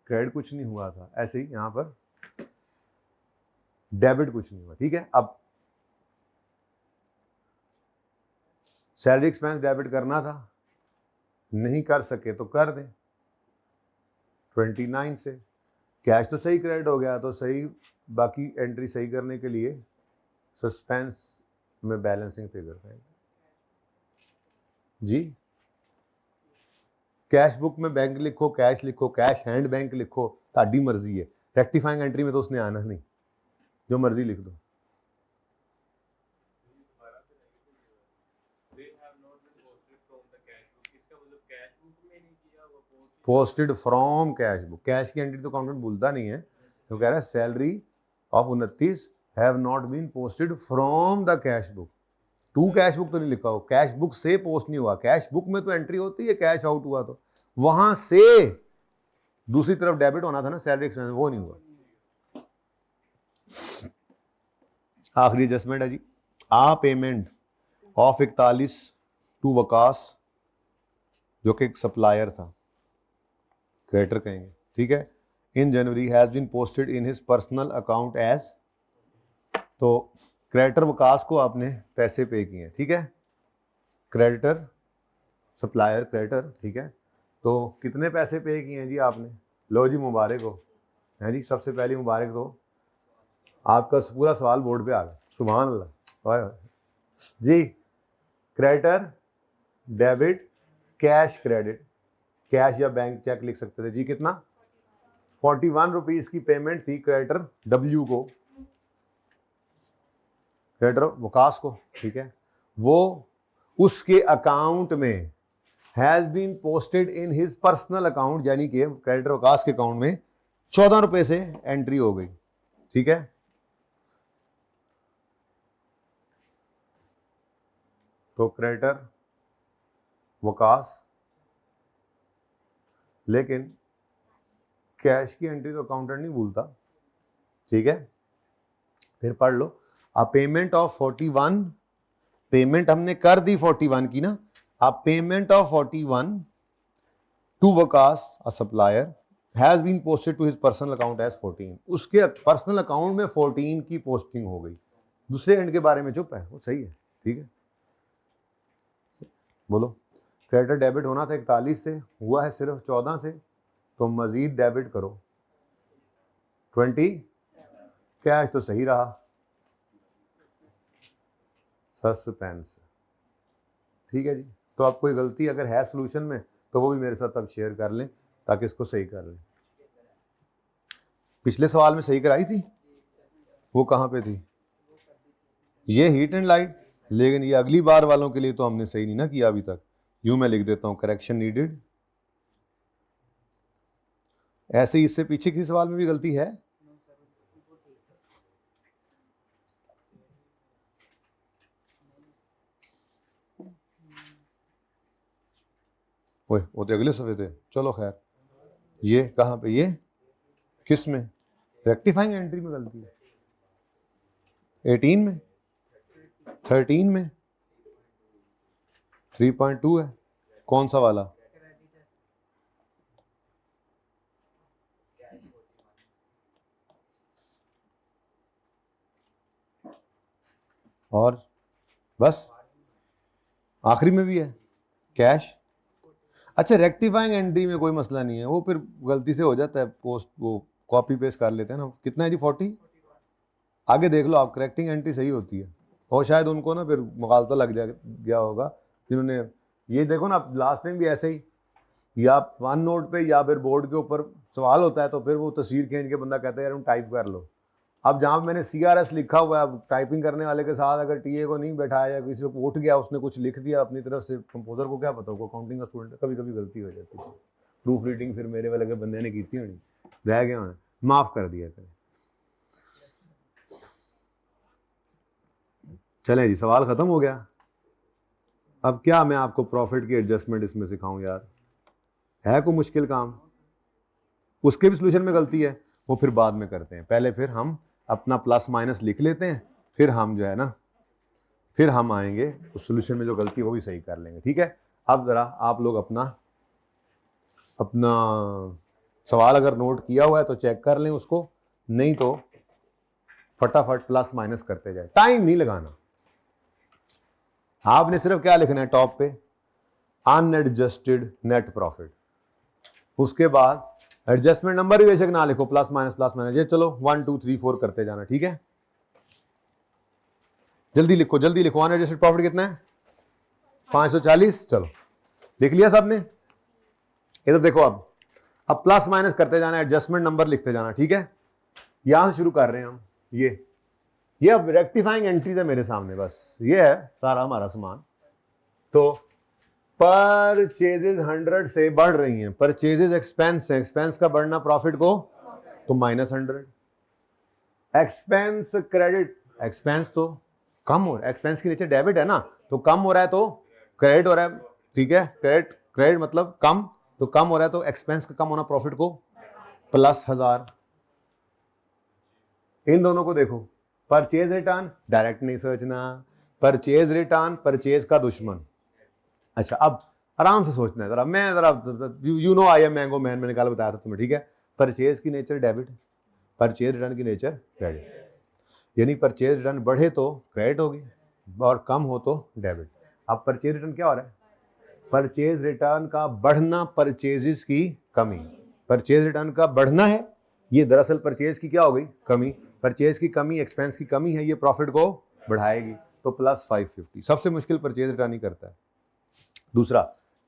क्रेडिट कुछ नहीं हुआ था, ऐसे ही यहाँ पर डेबिट कुछ नहीं हुआ, ठीक है। अब सैलरी एक्सपेंस डेबिट करना था, नहीं कर सके तो कर दें 29 से, कैश तो सही क्रेडिट हो गया तो सही, बाकी एंट्री सही करने के लिए सस्पेंस में बैलेंसिंग फिगर है जी। कैश बुक में बैंक लिखो, कैश लिखो, कैश हैंड बैंक लिखो, ताड़ी मर्जी है, रेक्टिफाइंग एंट्री में तो उसने आना नहीं, जो मर्जी लिख दो। Posted from cash book, cash की एंट्री तो अकाउंटेंट भूलता नहीं है, तो कह रहा है salary of 29 have not been posted from the cash book, to cash book तो नहीं लिखा हो, कैश बुक से पोस्ट नहीं हुआ, कैश बुक में तो एंट्री होती है कैश आउट हुआ तो, वहां से दूसरी तरफ डेबिट होना था ना सैलरी एक्सपेंस, वो नहीं हुआ। आखिरी एडजस्टमेंट है जी, a payment of 41 to Waqas, जो कि एक सप्लायर था, क्रेडिटर कहेंगे, ठीक है, in January has been posted in his personal account as, तो क्रेडिटर वकास को आपने पैसे पे किए, ठीक है, क्रेडिटर सप्लायर क्रेडिटर, ठीक है, तो कितने पैसे पे किए हैं जी आपने, लो जी मुबारक हो, है जी, सबसे पहली मुबारक दो, आपका पूरा सवाल बोर्ड पे आ गया, सुभान अल्लाह जी। Creditor debit cash credit, cash या बैंक चेक लिख सकते थे जी, कितना 41 रुपीज की पेमेंट थी क्रेडिटर डब्ल्यू को, क्रेडिटर वकास को, ठीक है, वो उसके अकाउंट में has been posted in his personal account, यानी कि क्रेडिटर वकास के अकाउंट में 14 रुपए से एंट्री हो गई, ठीक है, तो क्रेडिटर वकास, लेकिन कैश की एंट्री तो अकाउंटेंट नहीं भूलता, ठीक है, फिर पढ़ लो, अ पेमेंट ऑफ 41, पेमेंट हमने कर दी 41 की ना, a payment of 41 to Waqas a supplier has been posted to his personal account as 14, उसके पर्सनल अकाउंट में 14 की पोस्टिंग हो गई, दूसरे एंड के बारे में चुप है, वो सही है, ठीक है, बोलो क्रेडिटर डेबिट होना था 41 से, हुआ है सिर्फ 14 से, तो मजीद डेबिट करो 20, कैश तो सही रहा, सस्पेंस, ठीक है जी। तो आप कोई गलती अगर है सॉल्यूशन में तो वो भी मेरे साथ अब शेयर कर लें ताकि इसको सही कर लें। पिछले सवाल में सही कराई थी, वो कहाँ पे थी, ये हीट एंड लाइट, लेकिन ये अगली बार वालों के लिए तो हमने सही नहीं ना किया अभी तक, यूं मैं लिख देता हूं करेक्शन नीडेड, ऐसे ही इससे पीछे के सवाल में भी गलती है, वो तो अगले सफे थे, चलो खैर, ये कहाँ पे, ये किस में, रेक्टिफाइंग एंट्री में गलती है, 18 में, 13 में, 3.2 है, कौन सा वाला, और बस आखिरी में भी है कैश। अच्छा, रेक्टिफाइंग एंट्री में कोई मसला नहीं है, वो फिर गलती से हो जाता है, पोस्ट वो कॉपी पेस्ट कर लेते हैं ना, कितना है जी 40, आगे देख लो आप, करेक्टिंग एंट्री सही होती है, और शायद उनको ना फिर मुगालता लग गया होगा जिन्होंने ये देखो ना, लास्ट टाइम भी ऐसे ही या वन नोट पे या फिर बोर्ड के ऊपर सवाल होता है तो फिर वो तस्वीर खींच के बंदा कहता है यार तुम टाइप कर लो। अब जहाँ मैंने CRS लिखा हुआ है, अब टाइपिंग करने वाले के साथ अगर TA को नहीं बैठाया या किसी को उठ गया उसने कुछ लिख दिया अपनी तरफ से, कंपोजर को क्या पता होगा, अकाउंटिंग का स्टूडेंट कभी कभी गलती हो जाती है। प्रूफ रीडिंग फिर मेरे वाले के बंदे ने की थी होनी, रह गया होना, माफ कर दिया करें। चलें जी, सवाल खत्म हो गया। अब क्या मैं आपको प्रॉफिट की एडजस्टमेंट इसमें सिखाऊं यार, है कोई मुश्किल काम? उसके भी सोल्यूशन में गलती है, वो फिर बाद में करते हैं। पहले फिर हम अपना प्लस माइनस लिख लेते हैं, फिर हम जो है ना, फिर हम आएंगे उस सोल्यूशन में जो गलती है वो भी सही कर लेंगे। ठीक है, अब जरा आप लोग अपना सवाल अगर नोट किया हुआ है तो चेक कर लें उसको, नहीं तो फटाफट प्लस माइनस करते जाए, टाइम नहीं लगाना। आपने सिर्फ क्या लिखना है टॉप पे, अनएडजस्टेड नेट प्रॉफिट। उसके बाद एडजस्टमेंट नंबर भी बेशक ना लिखो, प्लस माइनस ये चलो 1 2 3 4 करते जाना। ठीक है, जल्दी लिखो जल्दी लिखो। अनएडजस्टेड प्रॉफिट कितना है? 540। चलो लिख लिया सबने? ये तो देखो, अब प्लस माइनस करते जाना, एडजस्टमेंट नंबर लिखते जाना। ठीक है, यहां से शुरू कर रहे हैं हम। ये अब रेक्टिफाइंग एंट्रीज है मेरे सामने, बस ये है सारा हमारा सामान। तो परचेजेज 100 से बढ़ रही हैं, परचेजेज एक्सपेंस है, एक्सपेंस का बढ़ना प्रॉफिट को तो -100। एक्सपेंस क्रेडिट, एक्सपेंस तो कम हो रहा है, एक्सपेंस की नीचे डेबिट है ना, तो कम हो रहा है तो क्रेडिट हो रहा है। ठीक है, क्रेडिट मतलब कम, तो कम हो रहा है तो एक्सपेंस का कम होना प्रॉफिट को +1000। इन दोनों को देखो, परचेज रिटर्न डायरेक्ट नहीं सोचना, परचेज रिटर्न परचेज का दुश्मन। अच्छा, अब आराम से सोचना है जरा, मैं जरा you know I am mango man, मैंने कल बताया था तुम्हें। ठीक है, परचेज की नेचर डेबिट, परचेज रिटर्न की नेचर क्रेडिट, यानी परचेज रिटर्न बढ़े तो क्रेडिट होगी और कम हो तो डेबिट। अब परचेज रिटर्न क्या हो रहा है? परचेज रिटर्न का बढ़ना परचेजेस की कमी, परचेज रिटर्न का बढ़ना है, ये दरअसल परचेज की क्या हो गई? कमी। परचेज की कमी एक्सपेंस की कमी है, ये प्रॉफिट को बढ़ाएगी, तो +550। सबसे मुश्किल परचेज रिटर्न ही करता है। दूसरा,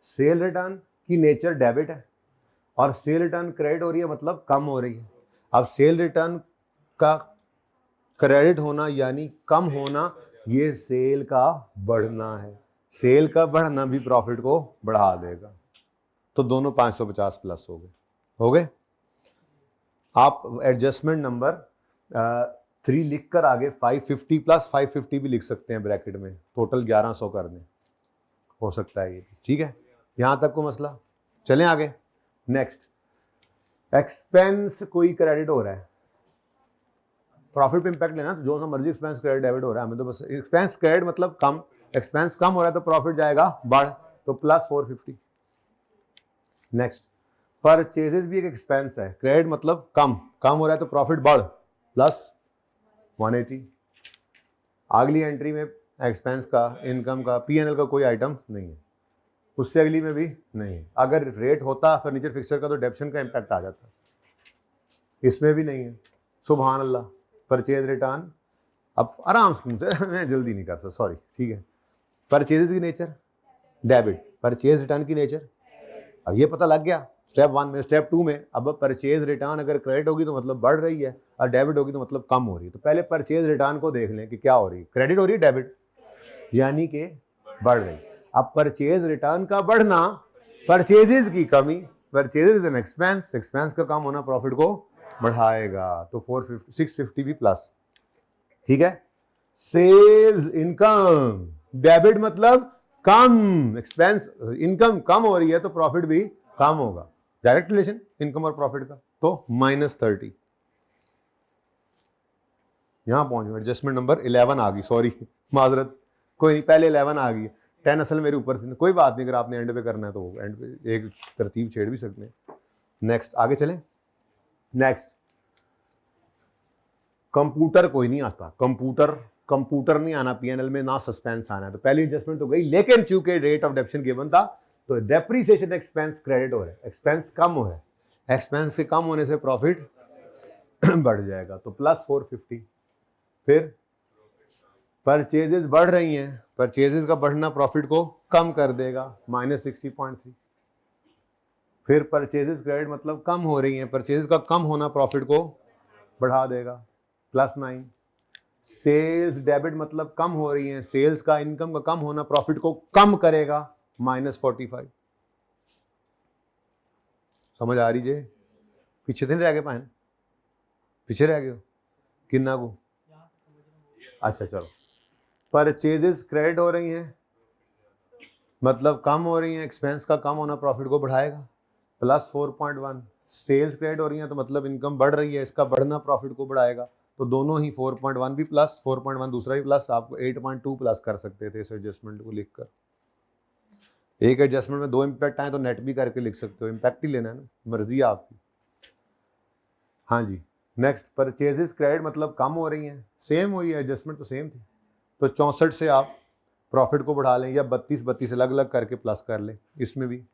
सेल रिटर्न की नेचर डेबिट है और सेल रिटर्न क्रेडिट हो रही है, मतलब कम हो रही है। अब सेल रिटर्न का क्रेडिट होना यानी कम होना, ये सेल का बढ़ना है, सेल का बढ़ना भी प्रॉफिट को बढ़ा देगा। तो दोनों 550 प्लस हो गए। आप एडजस्टमेंट नंबर 3 लिख कर आगे 550 + 550 भी लिख सकते हैं ब्रैकेट में, टोटल 1100 कर दें, हो सकता है ये। ठीक है, यहां तक को मसला। चलें आगे। नेक्स्ट, एक्सपेंस कोई क्रेडिट हो रहा है, प्रॉफिट पे इंपैक्ट लेना, तो जो सा मर्जी एक्सपेंस क्रेडिट डेबिट हो रहा है हमें तो बस एक्सपेंस क्रेडिट मतलब कम, एक्सपेंस कम हो रहा है तो प्रॉफिट जाएगा बढ़, तो +450। नेक्स्ट, परचेजेस भी एक एक्सपेंस है, क्रेडिट मतलब कम हो रहा है तो प्रॉफिट बढ़, +180। अगली एंट्री में एक्सपेंस का, इनकम का, P&L का कोई आइटम नहीं है, उससे अगली में भी नहीं है। अगर रेट होता फर्नीचर फिक्सचर का तो डेप्शन का इंपैक्ट आ जाता, इसमें भी नहीं है। सुभान अल्लाह। परचेज रिटर्न, अब आराम से मैं जल्दी नहीं कर सकता, सॉरी। ठीक है, परचेजेस की नेचर डेबिट, परचेज रिटर्न की नेचर, अब ये पता लग गया स्टेप 1 में। स्टेप 2 में अब परचेज रिटर्न अगर क्रेडिट होगी तो मतलब बढ़ रही है और डेबिट होगी तो मतलब कम हो रही है। तो पहले परचेज रिटर्न को देख लें कि क्या हो रही है, क्रेडिट हो रही है डेबिट, यानी कि बढ़ रही। अब परचेज रिटर्न का बढ़ना, परचेजेस की कमी, purchases is an expense, expense का कम होना प्रॉफिट को बढ़ाएगा, तो 650 भी प्लस। ठीक है, सेल्स इनकम डेबिट मतलब कम, एक्सपेंस इनकम कम हो रही है तो प्रॉफिट भी कम होगा, डायरेक्ट रिलेशन इनकम और प्रॉफिट का, तो -30। यहां पहुंच गए, एडजस्टमेंट नंबर 11 आ गई, सॉरी माजरत, कोई नहीं, पहले 11 आ गई, 10 असल मेरे ऊपर थी, कोई बात नहीं, अगर आपने एंड पे करना है तो एंड पे एक तरतीब छेड़ भी सकते हैं। नेक्स्ट आगे चलें। नेक्स्ट, कंप्यूटर कोई नहीं आता, कंप्यूटर नहीं आना P&L में, ना सस्पेंस आना है, तो पहली एडजस्टमेंट तो गई। लेकिन चूंकि रेट ऑफ डेप्शन गिवन था तो डेप्रीसिएशन एक्सपेंस क्रेडिट हो रहा है, एक्सपेंस कम हो रहा है, एक्सपेंस के कम होने से प्रॉफिट बढ़ जाएगा, तो +450। फिर परचेजेस बढ़ रही हैं, परचेजेस का बढ़ना प्रॉफिट को कम कर देगा, -60.3। फिर परचेजेस क्रेडिट मतलब कम हो रही हैं, परचेजेस का कम होना प्रॉफिट को बढ़ा देगा, +9। सेल्स डेबिट मतलब कम हो रही हैं, सेल्स का इनकम का कम होना प्रॉफिट को कम करेगा, -45। समझ आ रही जे? पीछे तो नहीं रह गए पाए, पीछे रह गए हो किन्ना को? अच्छा चलो, परचेजेस क्रेडिट हो रही हैं मतलब कम हो रही हैं, एक्सपेंस का कम होना प्रॉफिट को बढ़ाएगा, +4.1। सेल्स क्रेडिट हो रही हैं तो मतलब इनकम बढ़ रही है, इसका बढ़ना प्रॉफिट को बढ़ाएगा, तो दोनों ही 4.1 भी प्लस, 4.1 दूसरा भी प्लस, आपको 8.2 प्लस कर सकते थे इस एडजस्टमेंट को लिखकर। एक एडजस्टमेंट में 2 इम्पैक्ट आए तो नेट भी करके लिख सकते हो, इम्पैक्ट ही लेना है ना, मर्जी है आपकी। हाँ जी, नेक्स्ट, परचेजेस क्रेडिट मतलब कम हो रही हैं, सेम हुई है, एडजस्टमेंट तो सेम थी, तो 64 से आप प्रॉफिट को बढ़ा लें, या 32 अलग अलग करके प्लस कर लें, इसमें भी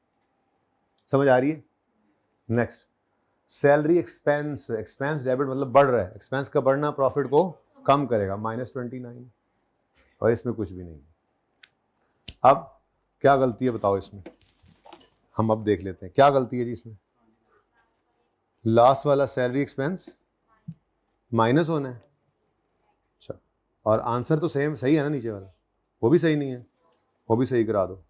समझ आ रही है। Next, salary expense, expense debit मतलब बढ़ रहा है, एक्सपेंस का बढ़ना प्रॉफिट को कम करेगा, -29, और इसमें कुछ भी नहीं। अब क्या गलती है बताओ इसमें, हम अब देख लेते हैं क्या गलती है जी इसमें। लास्ट वाला सैलरी एक्सपेंस माइनस होना है, अच्छा, और आंसर तो सेम सही है ना, नीचे वाला वो भी सही नहीं है, वो भी सही करा दो।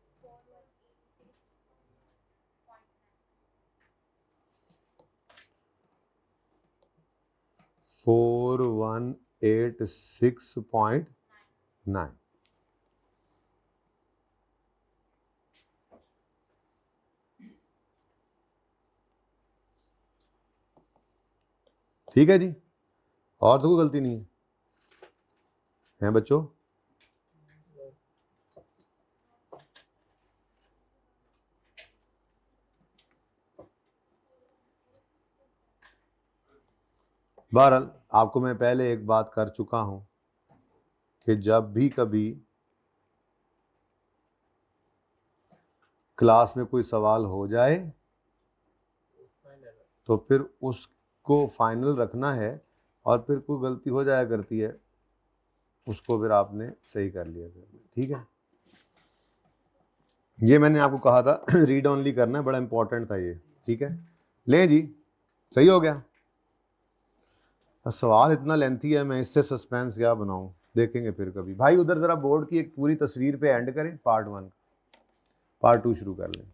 $4186.9। ठीक है जी, और तो कोई गलती नहीं है बच्चों? बहरहाल आपको मैं पहले एक बात कर चुका हूं कि जब भी कभी क्लास में कोई सवाल हो जाए तो फिर उसको फाइनल रखना है, और फिर कोई गलती हो जाया करती है उसको फिर आपने सही कर लिया करना, ठीक है। ये मैंने आपको कहा था रीड ऑनली करना है, बड़ा इंपॉर्टेंट था ये, ठीक है। ले जी, सही हो गया। सवाल इतना लेंथी है, मैं इससे सस्पेंस क्या बनाऊं, देखेंगे फिर कभी। भाई उधर जरा बोर्ड की एक पूरी तस्वीर पे एंड करें, पार्ट 1, पार्ट 2 शुरू कर लें।